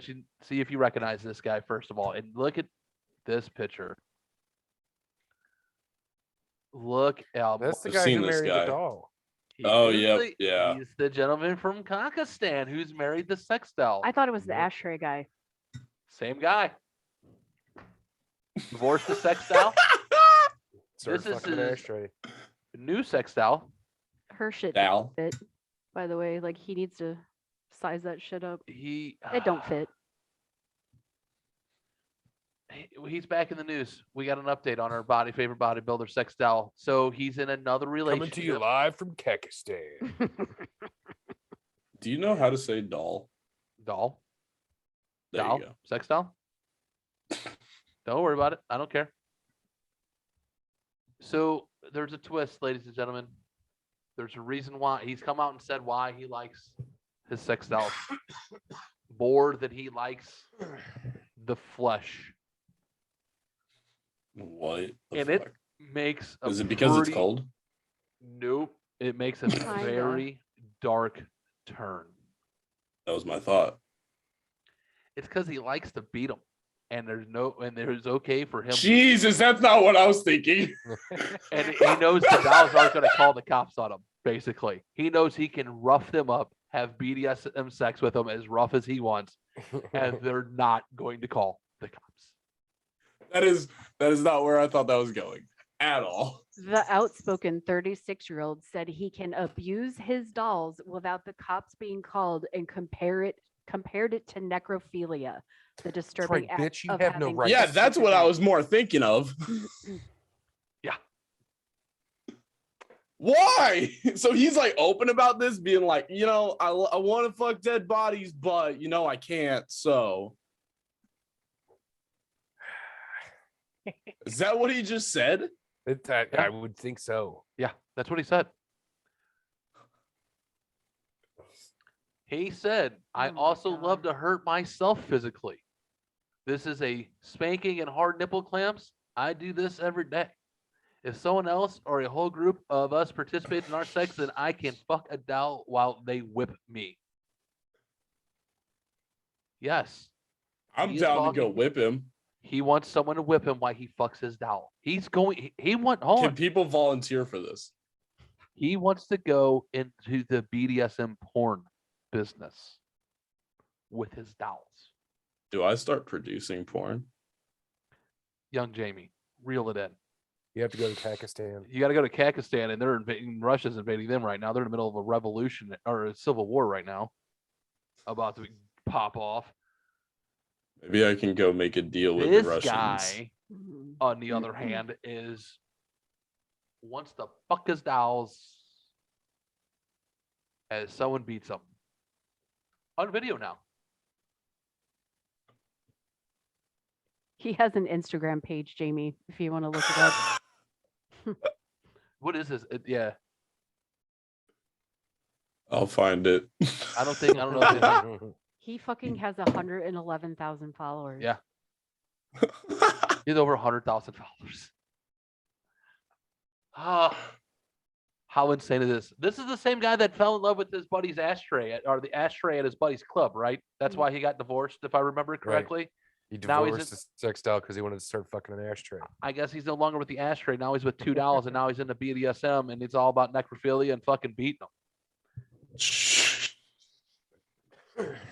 C: you see if you recognize this guy first of all, and look at this picture. Look out.
E: That's the
F: I've
E: guy
F: seen
E: who
F: this
E: married
F: guy.
E: the doll.
F: Oh, yep, yeah.
C: He's the gentleman from Kakistan who's married the sex doll.
D: I thought it was the
E: Yep.
D: ashtray guy.
C: Same guy. Divorced the sex doll.
E: Started
C: This is
E: fucking an
C: his-
E: ashtray.
C: New sex doll.
D: Her shit
F: Dal.
D: don't fit. By the way, like he needs to size that shit up.
C: He.
D: It don't fit.
C: He's back in the news. We got an update on our favorite bodybuilder sex doll. So he's in another relationship.
E: Coming to you live from Kakistan.
F: Do you know how to say doll?
C: Doll.
F: There
C: Doll.
F: you go.
C: Sex doll. Don't worry about it. I don't care. So there's a twist, ladies and gentlemen. There's a reason why he's come out and said why he likes his sex doll. Bored that he likes the flesh.
F: What the
C: And
F: fuck?
C: it makes a
F: Is it because it's
C: pretty-
F: cold?
C: Nope. It makes a
D: Kinda.
C: very dark turn.
F: That was my thought.
C: It's because he likes to beat him. And there's okay for him.
F: Jesus, that's not what I was thinking.
C: And he knows the dolls aren't going to call the cops on him, basically. He knows he can rough them up, have BDSM sex with them as rough as he wants, and they're not going to call the cops.
F: That is not where I thought that was going at all.
D: The outspoken 36-year-old said he can abuse his dolls without the cops being called and compared it to necrophilia, the disturbing
E: right,
D: act
E: bitch, you
D: of
E: have no
D: having
E: right.
F: Yeah,
D: sex
F: that's
D: with
F: what
D: a
F: I
D: guy.
F: was more thinking of.
C: Yeah.
F: Why? So he's like open about this, being like, I want to fuck dead bodies, but I can't. So is that what he just said?
E: I would think so.
C: Yeah, that's what he said. He said, I
D: Oh my
C: also
D: God.
C: love to hurt myself physically. This is a spanking and hard nipple clamps. I do this every day. If someone else or a whole group of us participates in our sex, then I can fuck a doll while they whip me. Yes.
F: I'm
C: He is
F: down to go
C: talking-
F: whip him.
C: He wants someone to whip him while he fucks his doll. He's going. Hold
F: Can
C: on.
F: people volunteer for this?
C: He wants to go into the BDSM porn business with his dolls.
F: Do I start producing porn?
C: Young Jamie, reel it in.
E: You have to go to Pakistan.
C: You got to go to Kazakhstan, and they're invading. Russia's invading them right now. They're in the middle of a revolution or a civil war right now, about to pop off.
F: Maybe I can go make a deal with
C: This
F: the Russians.
C: guy,
D: Mhm.
C: on the other hand, wants to fuck his dolls as someone beats him on video now.
D: He has an Instagram page, Jamie, if you want to look it up.
C: What is this? Yeah,
F: I'll find it.
C: I don't know. If it,
D: He fucking has 111,000 followers.
C: Yeah. he's over 100,000 followers. How insane is this? This is the same guy that fell in love with his buddy's ashtray or the ashtray at his buddy's club, right? That's
D: Mhm.
C: why he got divorced, if I remember correctly.
E: He
C: Now he's
E: divorced his sex doll because he wanted to start fucking an ashtray.
C: I guess he's no longer with the ashtray. Now he's with $2, and now he's into BDSM, and it's all about necrophilia and fucking beating them.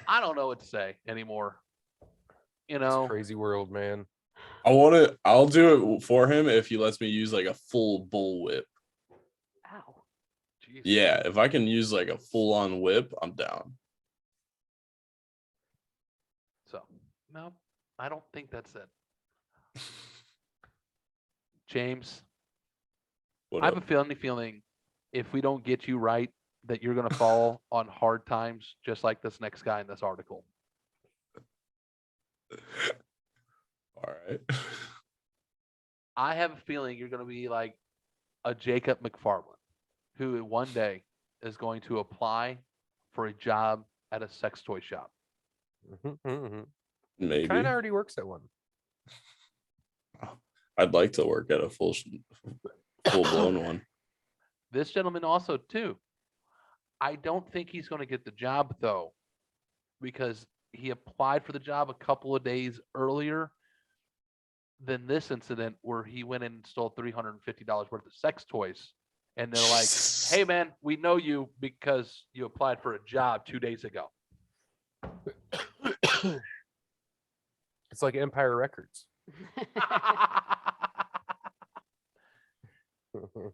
C: I don't know what to say anymore. You
E: It's
C: know,
E: a crazy world, man.
F: I'll do it for him if he lets me use like a full bull whip.
D: Ow.
C: Jeez.
F: Yeah, if I can use like a full on whip, I'm down.
C: So no, I don't think that's it. James,
F: What
C: I have
F: up?
C: a feeling if we don't get you right, that you're gonna fall on hard times, just like this next guy in this article.
F: All right.
C: I have a feeling you're gonna be like a Jacob McFarland, who one day is going to apply for a job at a sex toy shop.
F: Maybe.
E: Kind of already works at one.
F: I'd like to work at a full blown one.
C: This gentleman also too. I don't think he's going to get the job though, because he applied for the job a couple of days earlier than this incident where he went in and stole $350 worth of sex toys. And they're like, hey man, we know you because you applied for a job 2 days ago.
E: It's like Empire Records.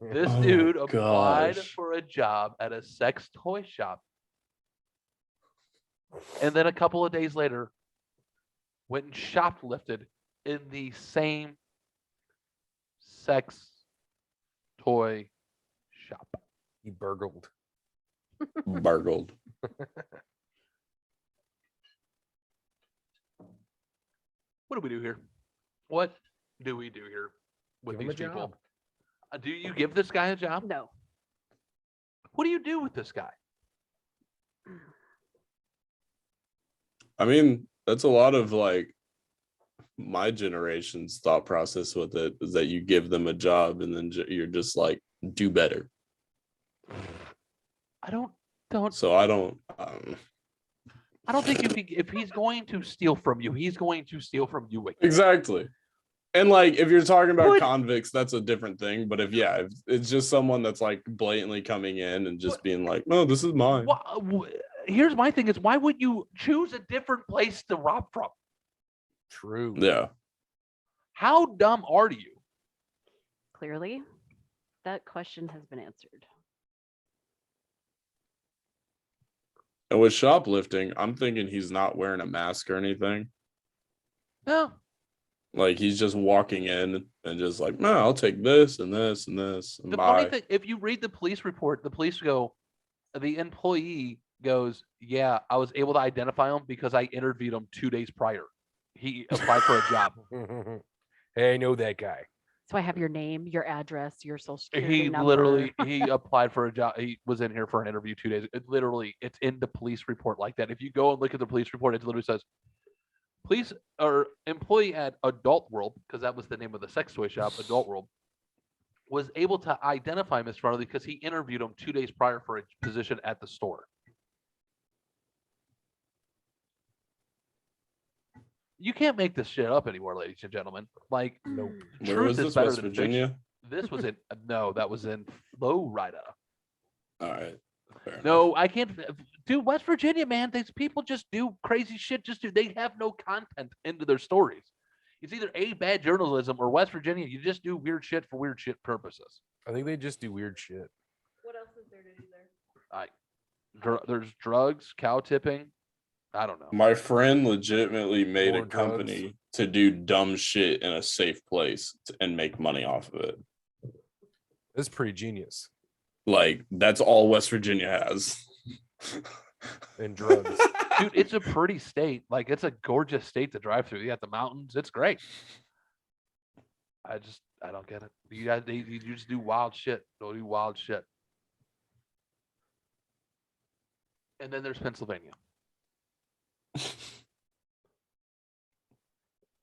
C: This
F: Oh
C: dude
F: my
C: applied
F: gosh.
C: for a job at a sex toy shop. And then a couple of days later, went and shoplifted in the same sex toy shop.
E: He burgled.
F: Burgled.
C: What do we do here? What do we do here with
E: Give him
C: these
E: a
C: people?
E: job.
C: Do you give this guy a job?
D: No.
C: What do you do with this guy?
F: I mean, that's a lot of like my generation's thought process with it is that you give them a job and then you're just like, do better.
C: I don't
F: So I don't.
C: think if he's going to steal from you, he's going to steal from you again.
F: Exactly. And like, if you're talking about
C: What?
F: convicts, that's a different thing. But if it's just someone that's like blatantly coming in and just
C: What?
F: being like, no, this is mine.
C: Here's my thing: is why would you choose a different place to rob from?
E: True.
F: Yeah.
C: How dumb are you?
D: Clearly, that question has been answered.
F: And with shoplifting, I'm thinking he's not wearing a mask or anything.
C: No,
F: Like he's just walking in and just like, no, I'll take this and this and this. And
C: the
F: bye.
C: funny thing, if you read the police report, the police go, the employee goes, yeah, I was able to identify him because I interviewed him 2 days prior. He applied for a job.
E: Hey, I know that guy.
D: So I have your name, your address, your social security
C: He
D: number.
C: literally, he applied for a job. He was in here for an interview 2 days. It literally, it's in the police report like that. If you go and look at the police report, it literally says, police or employee at Adult World, because that was the name of the sex toy shop, Adult World, was able to identify Mr. Farley because he interviewed him 2 days prior for a position at the store. You can't make this shit up anymore, ladies and gentlemen. Like,
E: Nope.
F: Where
C: truth
F: was
C: is
F: this?
C: better
F: West
C: than
F: Virginia?
C: fiction. This was in no, that was in Florida.
F: All right. Fair enough.
C: No, I can't. Dude, West Virginia, man, these people just do crazy shit. They have no content into their stories. It's either A, bad journalism, or West Virginia, you just do weird shit for weird shit purposes.
E: I think they just do weird shit.
D: What else is there to do there?
C: There's drugs, cow tipping. I don't know.
F: My friend legitimately made
E: More
F: a company to do dumb shit in a safe place and make money off of it.
E: It's pretty genius.
F: Like, that's all West Virginia has.
E: And drugs.
C: Dude, it's a pretty state. Like, it's a gorgeous state to drive through. You got the mountains. It's great. I don't get it. You just do wild shit. Don't do wild shit. And then there's Pennsylvania.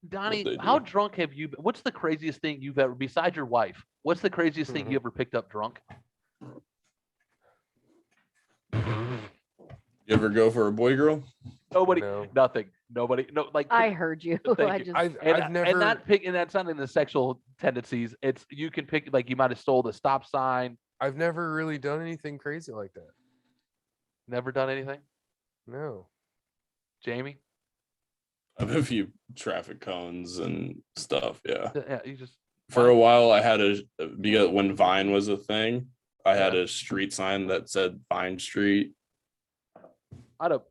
C: Donnie,
F: they
C: how
F: do.
C: drunk have you been? What's the craziest thing you've ever, besides your wife, what's the craziest thing you ever picked up drunk?
F: You ever go for a boy girl?
C: Nobody,
E: No.
C: nothing. Nobody, no, like,
D: I heard you.
C: Thank
D: I
C: you.
D: just
E: I've never.
C: and not pick, and that's not in the sexual tendencies. It's, you can pick, like, you might have stole the stop sign,
E: I've never really done anything crazy like that.
C: never done anything.
E: No.
C: Jamie?
F: I have a few traffic cones and stuff. Yeah.
C: Yeah, you just,
F: For a while, I had because when Vine was a thing, I had a street sign that said Vine Street.
C: I had a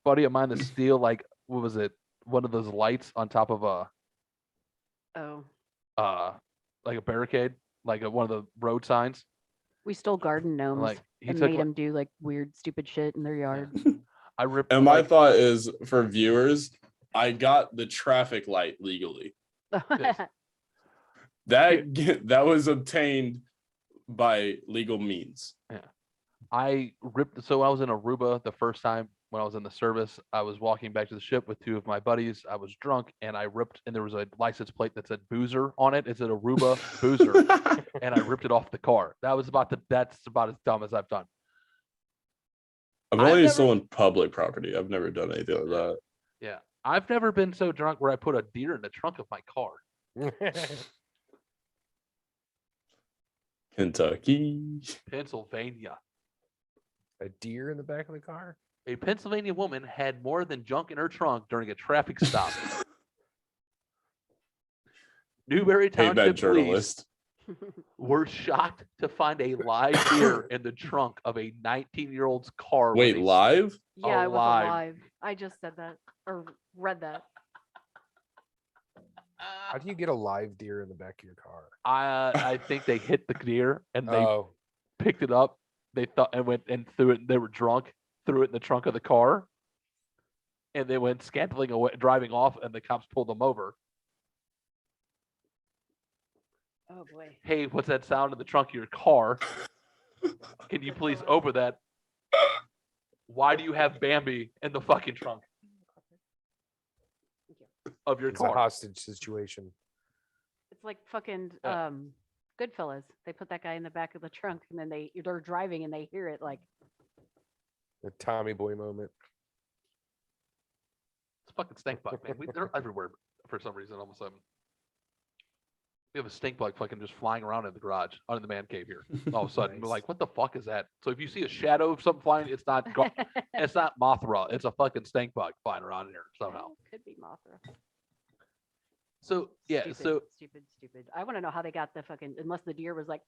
C: buddy of mine that steal, like, what was it? One of those lights on top of
D: oh,
C: like a barricade, like one of the road signs.
D: we stole garden gnomes
C: Like, he
D: and
C: took,
D: made
C: like,
D: them do like weird, stupid shit in their yard.
C: I ripped.
F: And my
C: like,
F: thought is, for viewers, I got the traffic light legally. That was obtained by legal means.
C: I ripped. So I was in Aruba the first time when I was in the service. I was walking back to the ship with 2 of my buddies. I was drunk and I ripped, and there was a license plate that said Boozer on it. It said Aruba Boozer, and I ripped it off the car. That's about as dumb as I've done.
F: I've
C: I've
F: only
C: never-
F: stolen public property. I've never done anything like that.
C: Yeah, I've never been so drunk where I put a deer in the trunk of my car.
F: Kentucky.
C: Pennsylvania.
E: A deer in the back of the car?
C: A Pennsylvania woman had more than junk in her trunk during a traffic stop. Newberry
F: Hate
C: Township
F: that
C: Police
F: journalist.
C: were shocked to find a live deer in the trunk of a 19-year-old's car. when
F: Wait,
C: they-
F: live?
D: Yeah, I was
C: Alive.
D: alive. I just said that or read that.
E: How do you get a live deer in the back of your car?
C: I think they hit the deer and they
E: Oh,
C: picked it up. They thought and went and threw it. They were drunk, threw it in the trunk of the car, and they went scantling away, driving off, and the cops pulled them over.
D: Oh boy.
C: Hey, what's that sound in the trunk of your car? Can you please open that? Why do you have Bambi in the fucking trunk of your
E: it's a
C: car?
E: hostage situation.
D: It's like fucking
C: Yeah.
D: Goodfellas. They put that guy in the back of the trunk and then they're driving and they hear it like
E: A Tommy Boy moment.
C: It's fucking stink bug, man. They're everywhere for some reason. All of a sudden, we have a stink bug fucking just flying around in the garage, under the man cave here. All of a sudden, we're
E: Nice.
C: like, what the fuck is that? So if you see a shadow of something flying, it's not it's not Mothra. It's a fucking stink bug flying around here somehow.
D: Could be Mothra.
C: So yeah,
D: Stupid,
C: so
D: stupid. I want to know how they got the fucking unless the deer was like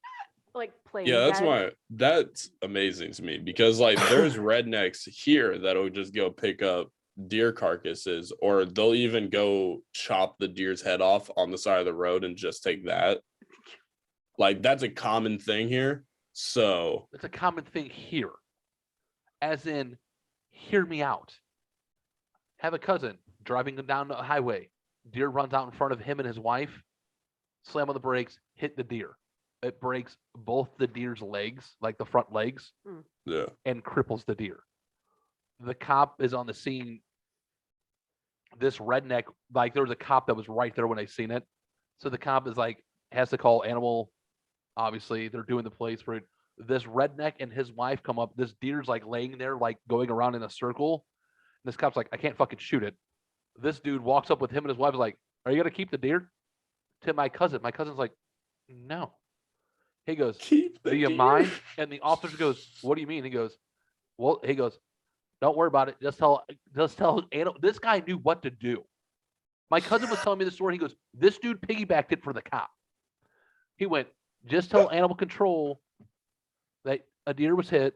D: like playing.
F: Yeah, that's
D: dead.
F: why that's amazing to me because like there's rednecks here that'll just go pick up deer carcasses or they'll even go chop the deer's head off on the side of the road and just take that. Like that's a common thing here. So
C: it's a common thing here. As in, hear me out. Have a cousin driving down the highway. Deer runs out in front of him and his wife. Slam on the brakes, hit the deer. It breaks both the deer's legs, like the front legs,
F: yeah.
C: and cripples the deer. The cop is on the scene. This redneck, like there was a cop that was right there when they seen it. So the cop is like, has to call animal Obviously, they're doing the place where this redneck and his wife come up. This deer's like laying there, like going around in a circle. And this cop's like, I can't fucking shoot it. This dude walks up with him and his wife is like, are you gonna keep the deer? To my cousin. My cousin's like, no. He goes,
F: Keep the
C: do you
F: deer.
C: mind? And the officer goes, what do you mean? He goes, well, don't worry about it. Just tell animal. This guy knew what to do. My cousin was telling me the story. He goes, this dude piggybacked it for the cop. He went, just tell animal control that a deer was hit.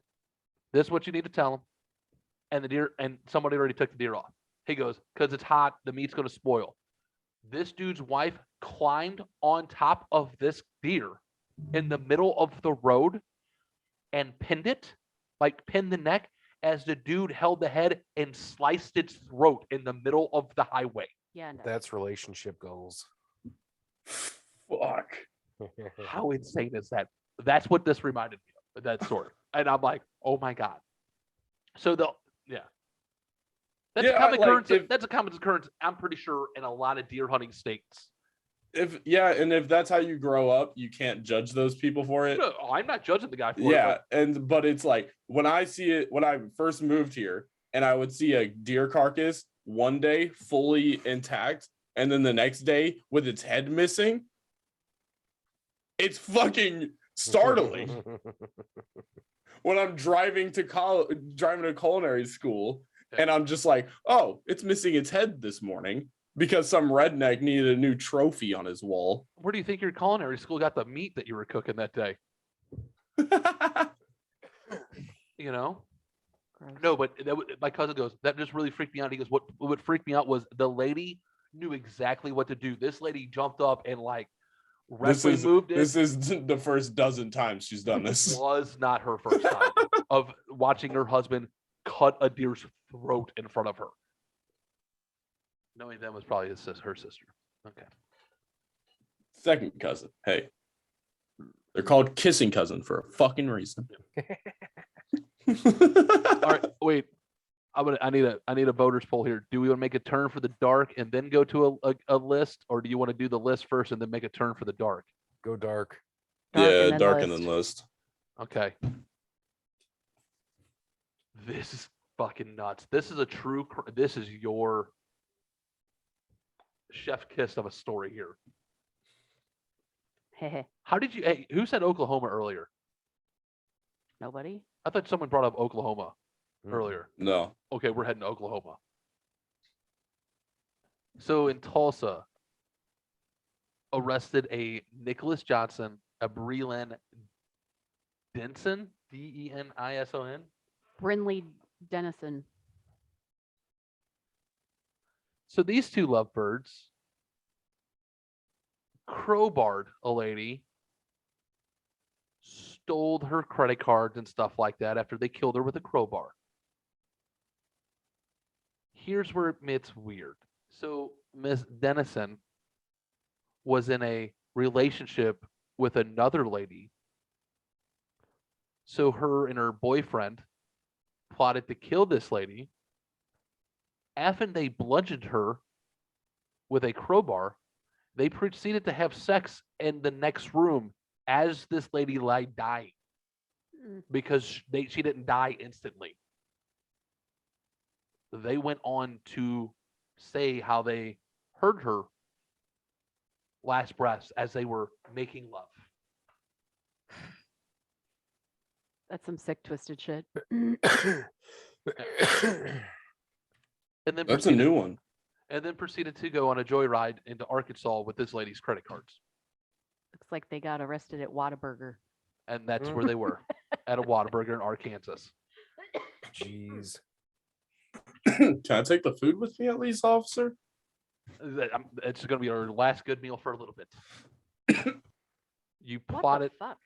C: This is what you need to tell him. And the deer, and somebody already took the deer off. He goes, because it's hot, the meat's going to spoil. This dude's wife climbed on top of this deer in the middle of the road and pinned it, like pinned the neck, as the dude held the head and sliced its throat in the middle of the highway.
D: Yeah, no.
E: That's relationship goals.
F: Fuck.
C: How insane is that? That's what this reminded me of, that story. And I'm like, oh my God. So that's a common occurrence. That's a common occurrence, I'm pretty sure, in a lot of deer hunting states.
F: If that's how you grow up, you can't judge those people for it.
C: No, I'm not judging the guy for it.
F: Yeah, but it's like when I see it, when I first moved here and I would see a deer carcass one day fully intact and then the next day with its head missing, it's fucking startling. When I'm driving to culinary school and I'm just like, oh, it's missing its head this morning because some redneck needed a new trophy on his wall.
C: Where do you think your culinary school got the meat that you were cooking that day? You know?
D: Gross.
C: No, but my cousin goes, that just really freaked me out. He goes, what freaked me out was the lady knew exactly what to do. This lady jumped up and like wrestling moved it.
F: This is the first dozen times she's done this.
C: Was not her first time of watching her husband cut a deer's throat in front of her. Knowing that was probably her sister. Okay.
F: Second cousin. Hey, they're called kissing cousin for a fucking reason.
C: All right, wait. I need a voters poll here. Do we want to make a turn for the dark and then go to a list, or do you want to do the list first and then make a turn for the dark?
E: Go dark.
F: Dark and then list.
C: Okay. This is fucking nuts. This is this is your chef kiss of a story here. How did you? Hey, who said Oklahoma earlier?
D: Nobody.
C: I thought someone brought up Oklahoma earlier.
F: No.
C: Okay, we're heading to Oklahoma. So in Tulsa, arrested a Nicholas Johnson, a Breland Denson, Denison.
D: Brinley Dennison.
C: So these two lovebirds crowbarred a lady, stole her credit cards and stuff like that after they killed her with a crowbar. Here's where it gets weird. So Miss Dennison was in a relationship with another lady. So her and her boyfriend plotted to kill this lady. After they bludgeoned her with a crowbar, they proceeded to have sex in the next room as this lady lay dying because she didn't die instantly. They went on to say how they heard her last breaths as they were making love.
D: That's some sick, twisted shit.
C: And then
F: That's a new one.
C: And then proceeded to go on a joyride into Arkansas with this lady's credit cards.
D: Looks like they got arrested at Whataburger.
C: And that's where they were, at a Whataburger in Arkansas.
E: Jeez.
F: Can I take the food with me at least, officer?
C: It's going to be our last good meal for a little bit. You plotted.
D: What the fuck?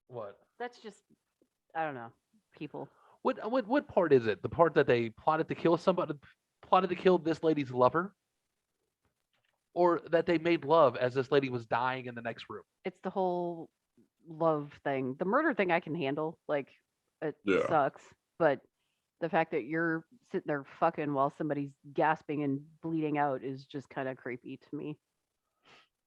C: What?
D: That's just, I don't know, people.
C: What part is it? The part that they plotted to kill somebody, plotted to kill this lady's lover? Or that they made love as this lady was dying in the next room?
D: It's the whole love thing. The murder thing I can handle. Like, it
F: Yeah.
D: sucks. But the fact that you're sitting there fucking while somebody's gasping and bleeding out is just kind of creepy to me.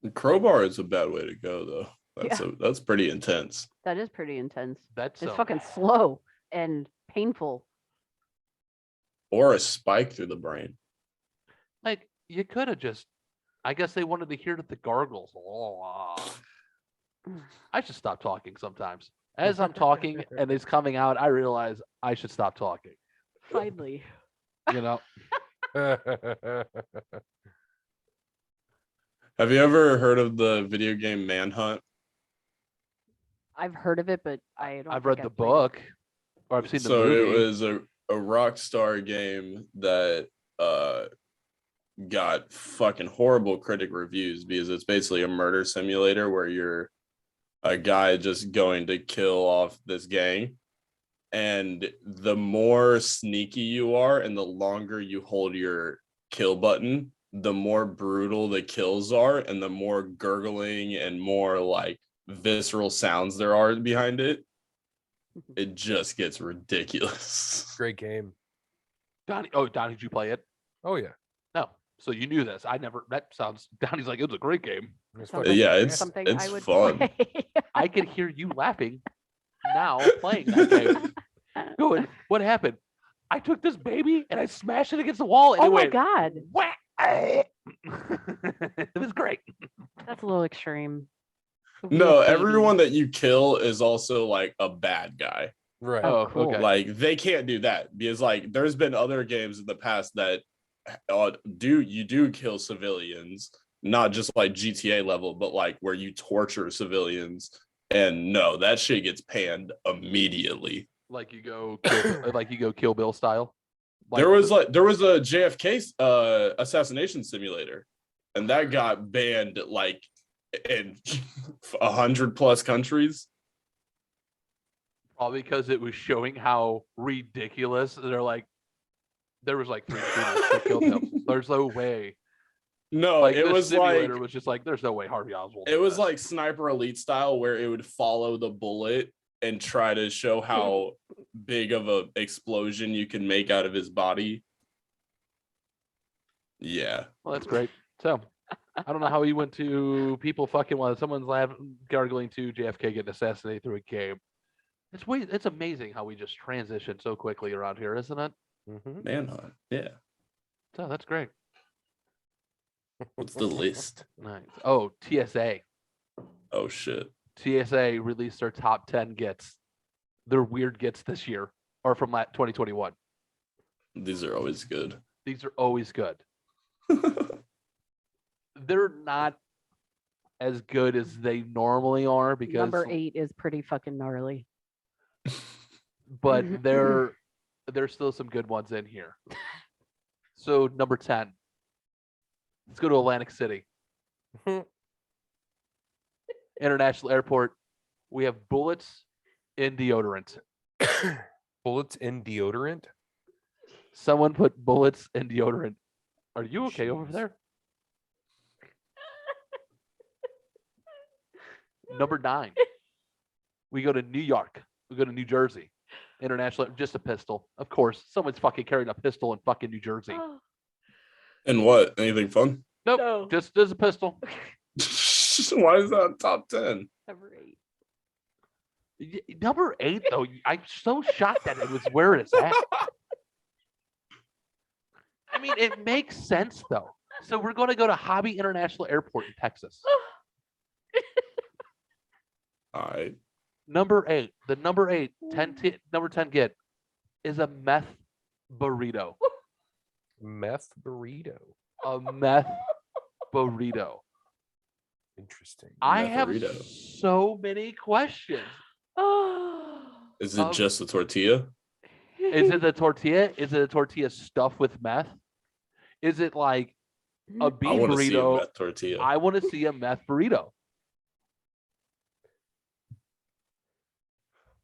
F: The crowbar is a bad way to go, though. That's pretty intense.
D: That is pretty intense.
C: That's
D: It's fucking slow and painful.
F: Or a spike through the brain.
C: like you could have just. I guess they wanted to hear the gargles. Oh, I should stop talking sometimes. As I'm talking and it's coming out, I realize I should stop talking.
D: Finally.
C: You know,
F: Have you ever heard of the video game Manhunt?
D: I've heard of it, but I don't.
C: I've
D: think
C: read the
D: played it.
C: book, or I've seen the
F: So
C: movie.
F: it was a Rockstar game that got fucking horrible critic reviews because it's basically a murder simulator where you're a guy just going to kill off this gang. And the more sneaky you are and the longer you hold your kill button, the more brutal the kills are and the more gurgling and more like visceral sounds there are behind it. It just gets ridiculous.
E: Great game.
C: Donny, did you play it?
E: Oh yeah.
C: No. So you knew this. I never. That sounds. Donny's like, it was a great game.
E: It's
D: Sounds
E: fucking
F: Yeah,
D: like
F: it's-
D: something
F: it's
D: I would
F: fun.
D: play.
C: I can hear you laughing now playing that game. Going, what happened? I took this baby and I smashed it against the wall and
D: Oh
C: it
D: my
C: went
D: god,
C: whack. It was great.
D: that's a little extreme.
F: No,
D: Weird baby.
F: everyone that you kill is also like a bad guy.
E: right.
C: Oh,
D: cool.
C: okay.
F: Like they can't do that because like there's been other games in the past that do kill civilians, not just like GTA level, but like where you torture civilians. And no, that shit gets panned immediately.
C: Like you go, Kill Bill style.
F: There was a JFK assassination simulator, and that got banned like in 100+ countries.
C: probably because it was showing how ridiculous. They're like, there was like 3 shooters that killed him. There's no way.
F: No,
C: Like
F: it
C: the
F: was
C: simulator
F: like
C: was just like, there's no way Harvey Oswald.
F: it
C: did
F: was
C: this.
F: like Sniper Elite style, where it would follow the bullet and try to show how big of a explosion you can make out of his body. Yeah.
C: Well, that's great. So I don't know how he went to people fucking while someone's gargling to JFK getting assassinated through a game. It's amazing how we just transition so quickly around here, isn't it?
E: Mhm.
F: Manhunt. Yeah.
C: So that's great.
F: What's the list?
C: Nice. Oh, TSA.
F: Oh shit.
C: TSA released their top 10 gets, their weird gets this year, or from 2021.
F: These are always good.
C: These are always good. They're not as good as they normally are because
D: Number 8 is pretty fucking gnarly.
C: but there's still some good ones in here. So number 10. Let's go to Atlantic City. International Airport. We have bullets in deodorant.
E: Bullets in deodorant.
C: Someone put bullets in deodorant. Are you okay over
E: Jeez.
C: there? Number 9. We go to New York. We go to New Jersey. International, just a pistol. Of course, someone's fucking carrying a pistol in fucking New Jersey.
F: And what? Anything fun?
C: Nope,
D: No.
C: just as a pistol.
F: Why is that top 10?
D: Number 8.
C: Number 8, though, I'm so shocked that it was where it's at. I mean, it makes sense, though. So we're going to go to Hobby International Airport in Texas.
F: All right.
C: Number 8, the number 8, number 10 get is a meth burrito.
E: Meth burrito.
C: A meth burrito.
E: Interesting.
C: I
F: Meth
C: have
F: burrito.
C: so many questions.
F: Is it just the tortilla?
C: Is it the tortilla? Is it a tortilla stuffed with meth? Is it like a beef
F: I want to see a
C: burrito?
F: meth tortilla.
C: I want to see a meth burrito.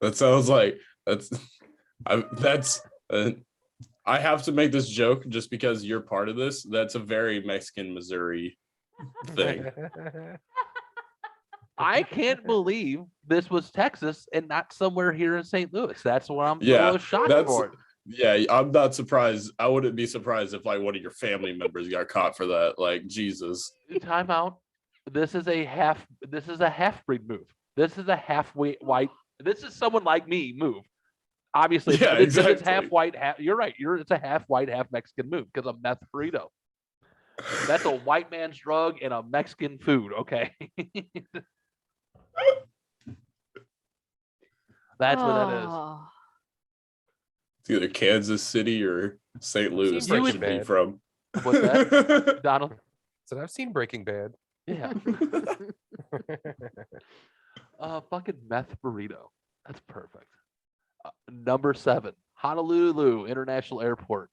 F: That sounds like I have to make this joke just because you're part of this. That's a very Mexican Missouri thing.
C: I can't believe this was Texas and not somewhere here in St. Louis. That's what I'm
F: Yeah,
C: shocked
F: that's-
C: for.
F: Yeah, I'm not surprised. I wouldn't be surprised if like one of your family members got caught for that. Like Jesus.
C: Time out. This is a half breed move. This is a halfway white. This is someone like me move. Obviously,
F: Yeah,
C: this is
F: exactly.
C: half white. You're right. It's a half white, half Mexican move because of meth burrito. That's a white man's drug and a Mexican food. Okay, that's what that is.
D: Oh,
F: It's either Kansas City or St. Louis.
E: seen
F: That
E: Breaking
F: should be
E: Bad.
F: from.
C: What's that, Donald?
E: So I've seen Breaking Bad.
C: Yeah. Fucking meth burrito. That's perfect. Number 7, Honolulu International Airport.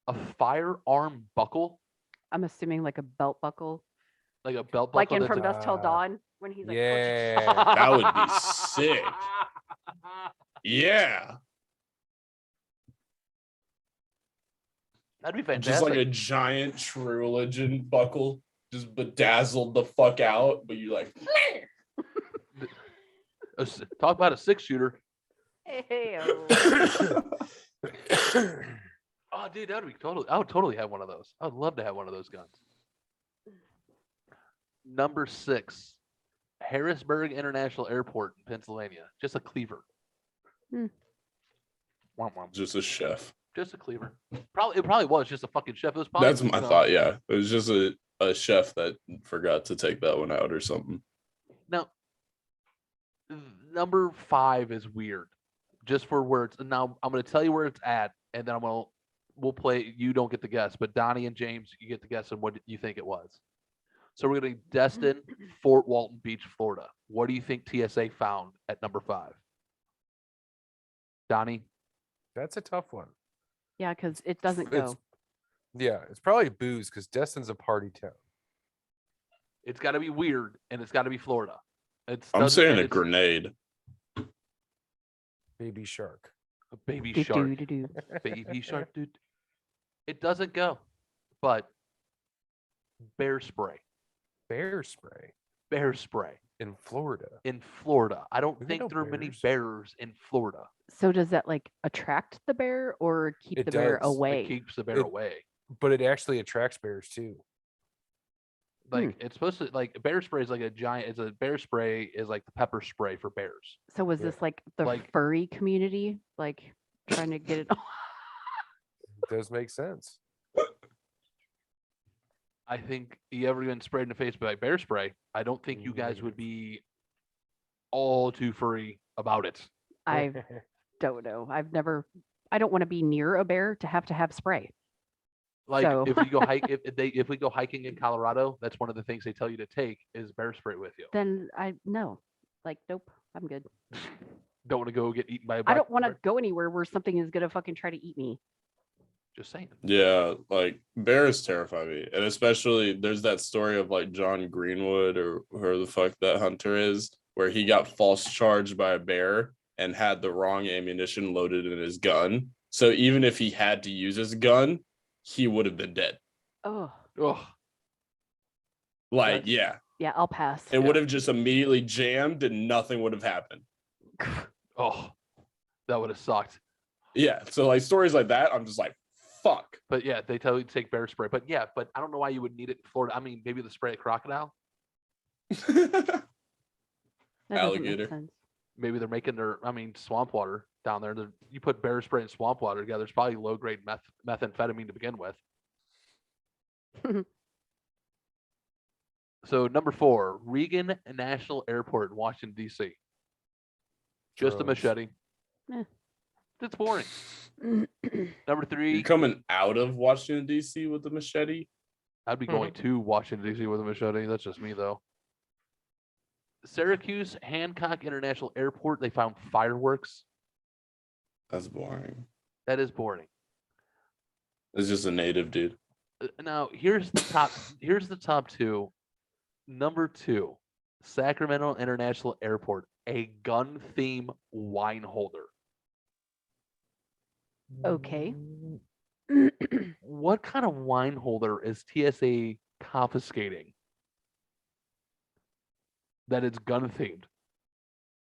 C: A firearm buckle,
D: I'm assuming like a belt buckle,
C: like a belt buckle.
D: like in
C: that's
D: From
C: a-
D: Dusk Till Dawn when he's like,
E: Yeah.
F: That would be sick. Yeah.
C: That'd be fantastic.
F: Just like a giant True Religion buckle, just bedazzled the fuck out, but you're like,
C: Talk about a 6-shooter.
D: hey,
C: Oh, dude, that would be totally. I would totally have one of those. I would love to have one of those guns. Number 6, Harrisburg International Airport in Pennsylvania. Just a cleaver.
D: Hmm.
C: Womp womp.
F: just a chef.
C: Just a cleaver. It probably was just a fucking chef. It was probably,
F: That's my thought. Yeah. It was just a chef that forgot to take that one out or something.
C: Now, number 5 is weird. Just for where it's now, I'm going to tell you where it's at, and then we'll play. You don't get the guess, but Donnie and James, you get the guess on what you think it was. So we're going to Destin, Fort Walton Beach, Florida. What do you think TSA found at number 5? Donnie?
E: That's a tough one.
D: yeah, because it doesn't
E: It's-
D: go.
E: Yeah, it's probably booze because Destin's a party town.
C: It's got to be weird, and it's got to be Florida.
F: I'm saying a grenade.
E: Baby shark.
C: A baby
D: Do,
C: shark.
D: do, do, do.
C: Baby shark, dude. It doesn't go, but bear spray.
E: Bear spray
C: Bear spray
E: in Florida.
C: in Florida. I don't
E: We got
C: think
E: no
C: there are many
E: bears.
C: bears in Florida.
D: So does that like attract the bear or keep
E: It
D: the bear
E: does. It
C: It
D: away?
C: keeps the bear
E: It-
C: away.
E: But it actually attracts bears too.
C: Like it's supposed to, like bear spray is like a giant. It's a bear spray is like the pepper spray for bears.
D: So was
E: Yeah.
D: this like the
C: Like-
D: furry community, like trying to get it?
E: It does make sense.
C: I think you ever been sprayed in the face by bear spray, I don't think you guys would be all too furry about it.
D: I don't know. I don't want to be near a bear to have spray.
C: Like
D: So-
C: if you go hike, if we go hiking in Colorado, that's one of the things they tell you to take is bear spray with you.
D: Then no, like nope, I'm good.
C: Don't want to go get eaten by a
D: I
C: black
D: don't want to
C: bear.
D: go anywhere where something is gonna fucking try to eat me.
C: Just saying.
F: Yeah, like bears terrify me. And especially there's that story of like John Greenwood or whoever the fuck that hunter is, where he got false charged by a bear and had the wrong ammunition loaded in his gun. So even if he had to use his gun, he would have been dead.
D: Oh
C: Oh,
F: Like,
C: That's-
F: yeah,
D: yeah, I'll pass.
F: it would have just immediately jammed and nothing would have happened.
C: oh, that would have sucked.
F: Yeah. So like stories like that, I'm just like, fuck.
C: But yeah, they tell you to take bear spray. But yeah, but I don't know why you would need it in Florida. I mean, maybe the spray a crocodile.
D: That doesn't make
F: alligator.
D: sense.
C: Maybe they're making swamp water down there. You put bear spray and swamp water together, there's probably low grade methamphetamine to begin with. So number 4, Reagan National Airport in Washington, D.C. Just a
E: Drugs.
C: machete.
D: Eh.
C: It's boring. Number 3,
F: You're coming out of Washington, D.C. with the machete.
C: I'd be going to Washington, D.C. with a machete. That's just me, though. Syracuse Hancock International Airport, they found fireworks.
F: That's boring.
C: That is boring.
F: It's just a native dude.
C: Now, here's the top. Here's the top 2. Number 2, Sacramento International Airport, a gun theme wine holder.
D: Okay.
C: What kind of wine holder is TSA confiscating that it's gun themed?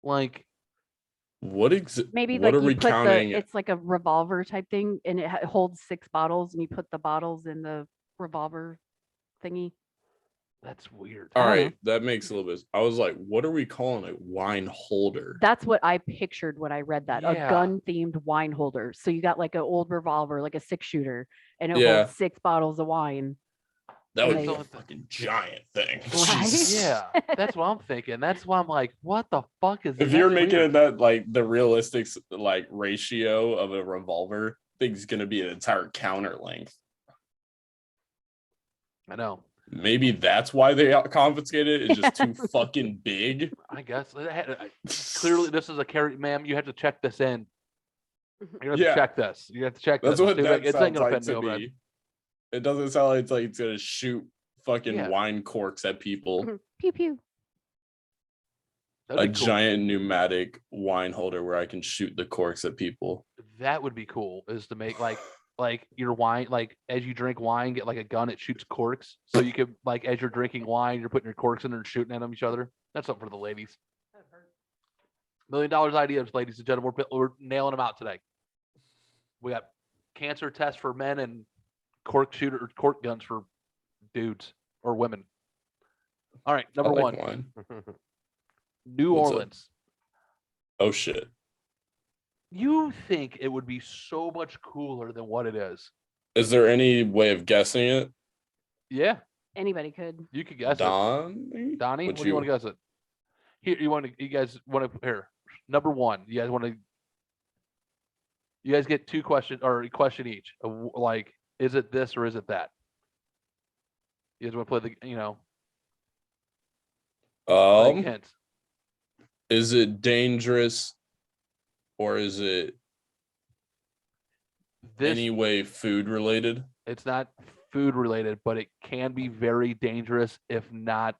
C: Like,
D: Maybe
F: what
D: like
F: are
D: you
F: we
D: put
F: counting?
D: it's like a revolver type thing, and it holds 6 bottles, and you put the bottles in the revolver thingy.
C: That's weird.
F: All
D: I don't know.
F: right, that makes a little bit. I was like, what are we calling a wine holder?
D: That's what I pictured when I read that.
C: Yeah.
D: A gun themed wine holder. So you got like an old revolver, like a 6-shooter, and it
F: Yeah.
D: holds 6 bottles of wine.
F: That would
D: and
F: be
D: they-
F: a fucking giant thing.
D: Right?
F: Jesus.
C: Yeah, that's what I'm thinking. That's why I'm like, what the fuck is?
F: If
C: that's
F: you're making
C: weird.
F: it that like the realistic like ratio of a revolver, I think it's gonna be an entire counter length.
C: I know.
F: Maybe that's why they confiscated it. It's just too fucking big.
C: I guess clearly this is a carry, ma'am. You have to check this in. You have to
F: Yeah.
C: check this. You have to check
F: That's
C: this.
F: what
C: See,
F: that
C: like, it's ain't
F: sounds
C: gonna
F: like
C: offend
F: to
C: nobody.
F: me. It doesn't sound like it's gonna shoot fucking
C: Yeah.
F: wine corks at people.
D: Pew pew.
C: That'd
F: A
C: be cool.
F: giant pneumatic wine holder where I can shoot the corks at people.
C: That would be cool. Is to make like your wine, like as you drink wine, get like a gun. It shoots corks, so you could like as you're drinking wine, you're putting your corks in there and shooting at them each other. That's something for the ladies. $1 million ideas, ladies and gentlemen. We're nailing them out today. We got cancer tests for men and cork guns for dudes or women. All right, number
F: I like
C: one,
F: wine.
C: New
F: What's up?
C: Orleans.
F: Oh shit.
C: You think it would be so much cooler than what it is?
F: Is there any way of guessing it?
C: Yeah,
D: Anybody could.
C: you could guess it.
F: Donny?
C: Donnie,
F: Would
C: what do you want to guess it? Here, you guys want to here. Number one, you guys want to. You guys get two questions or a question each. Like, is it this or is it that? You guys want to play the, like hints.
F: Is it dangerous or is it
C: This
F: any way food related?
C: it's not food related, but it can be very dangerous if not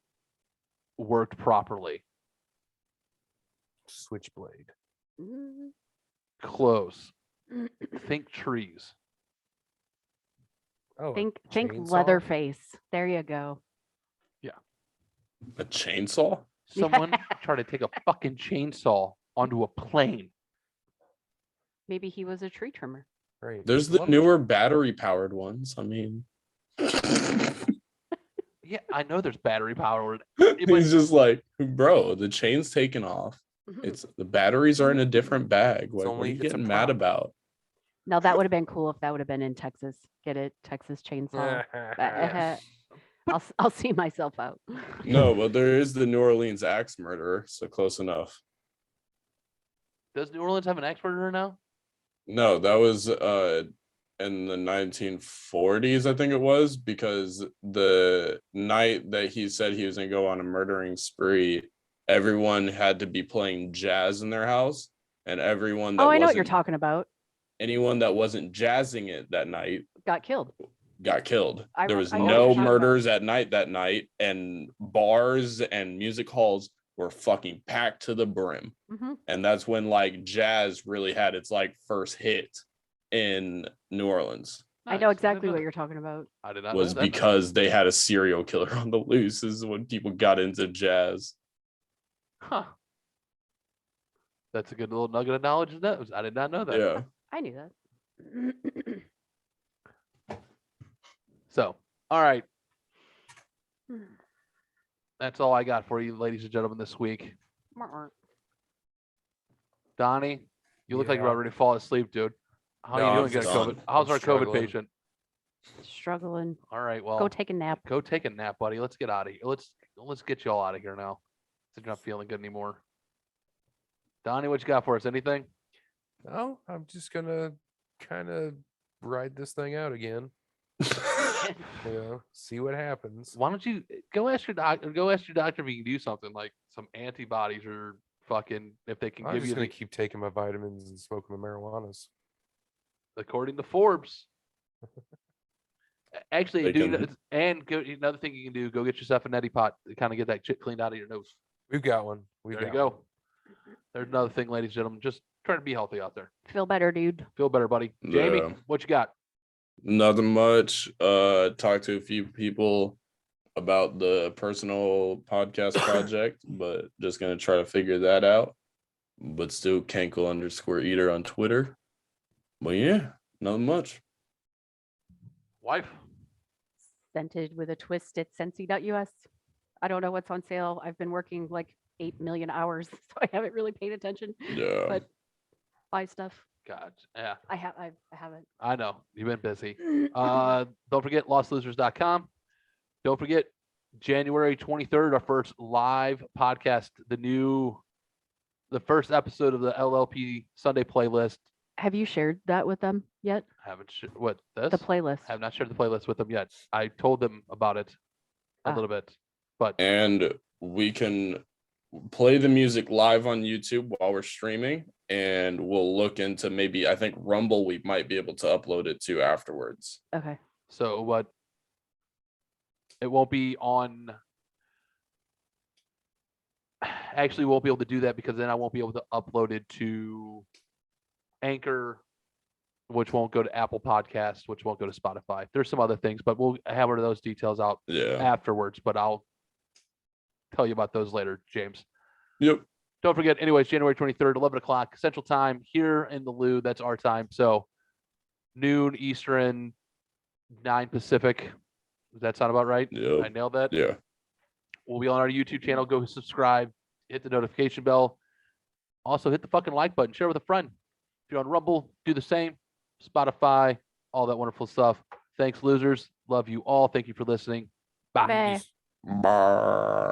C: worked properly.
E: Switchblade.
D: Mm.
C: Close. Think trees.
E: Oh, a
D: Think
E: chainsaw?
D: Leatherface. There you go.
F: A chainsaw?
C: Someone tried to take a fucking chainsaw onto a plane.
D: Maybe he was a tree trimmer.
E: Right.
F: There's the
E: Love
F: newer battery powered ones. I mean,
C: Yeah, I know there's battery powered.
F: he's just like, bro, the chain's taken off. It's the batteries are in a different bag. Like, what are
E: only-
F: you
E: it's a
F: getting mad
E: prop.
F: about?
D: Now that would have been cool if that would have been in Texas. Get it, Texas chainsaw. I'll see myself out.
F: No, but there is the New Orleans axe murderer, so close enough.
C: Does New Orleans have an axe murderer now?
F: No, that was in the 1940s, I think it was, because the night that he said he was gonna go on a murdering spree, everyone had to be playing jazz in their house, and everyone that
D: Oh, I know what you're
F: wasn't-
D: talking about.
F: anyone that wasn't jazzing it that night
D: Got killed.
F: got killed.
D: I
F: There
D: re-
F: was
D: I know what
F: no
D: you're talking about.
F: murders at night that night, and bars and music halls were fucking packed to the brim.
D: Hmm.
F: And that's when like jazz really had its like first hit in New Orleans,
D: I know
C: Nice.
D: exactly
C: know
D: what
C: that.
D: you're talking about.
C: I did not
F: was
C: know that.
F: because they had a serial killer on the loose. Is when people got into jazz.
C: Huh. That's a good little nugget of knowledge. I did not know that.
F: Yeah.
D: I knew that.
C: So, all right. That's all I got for you, ladies and gentlemen, this week. Donnie, you look like you're
E: Yeah.
C: already falling asleep, dude. How
E: No,
C: are
E: I'm
C: you doing? Got
F: just
C: COVID?
F: done.
C: How's
E: I'm
C: our COVID
E: struggling.
C: patient?
D: Struggling.
C: All right, well,
D: Go take a nap.
C: go take a nap, buddy. Let's get out of here. Let's get you all out of here now. Since you're not feeling good anymore. Donnie, what you got for us? Anything?
E: No, I'm just gonna kind of ride this thing out again. See what happens.
C: Why don't you go ask your doctor? Go ask your doctor if he can do something like some antibodies or fucking if they can
E: I'm
C: give
E: just
C: you
E: gonna
C: the,
E: keep taking my vitamins and smoking my marijuanas.
C: according to Forbes. Actually,
F: They
C: dude,
F: can-
C: and go, another thing you can do: go get yourself a neti pot to kind of get that shit cleaned out of your nose.
E: We've got one.
C: There you go. There's another thing, ladies and gentlemen. Just try to be healthy out there.
D: Feel better, dude.
C: Feel better, buddy. Jamie,
F: Yeah.
C: what you got?
F: Nothing much. Talked to a few people about the personal podcast project, but just gonna try to figure that out. But still Cankle_eater on Twitter. But yeah, nothing much.
C: Wife.
D: Scented with a twist at Scentsy.us. I don't know what's on sale. I've been working like 8 million hours, so I haven't really paid attention.
F: Yeah.
D: But buy stuff.
C: God, yeah,
D: I haven't.
C: I know you've been busy. Don't forget lostlosers.com. Don't forget January 23rd, our first live podcast, the first episode of the LLP Sunday playlist.
D: Have you shared that with them yet?
C: Haven't what this?
D: The playlist.
C: Have not shared the playlist with them yet. I told them about it a little bit, but
F: And we can play the music live on YouTube while we're streaming, and we'll look into maybe, I think Rumble, we might be able to upload it to afterwards.
D: Okay.
C: so what? It won't be on. Actually, won't be able to do that because then I won't be able to upload it to Anchor, which won't go to Apple Podcasts, which won't go to Spotify. There's some other things, but we'll hammer those details out
F: Yeah.
C: afterwards. But I'll tell you about those later, James.
F: Yep.
C: Don't forget, anyways, January 23rd, 11 o'clock Central Time here in the Lou. That's our time. So noon Eastern, 9 Pacific. Does that sound about right?
F: Yep.
C: I nailed that.
F: Yeah.
C: We'll be on our YouTube channel. Go subscribe, hit the notification bell. Also, hit the fucking like button. Share with a friend. If you're on Rumble, do the same. Spotify, all that wonderful stuff. Thanks, losers. Love you all. Thank you for listening. Bye.
D: Bye.
F: Bye.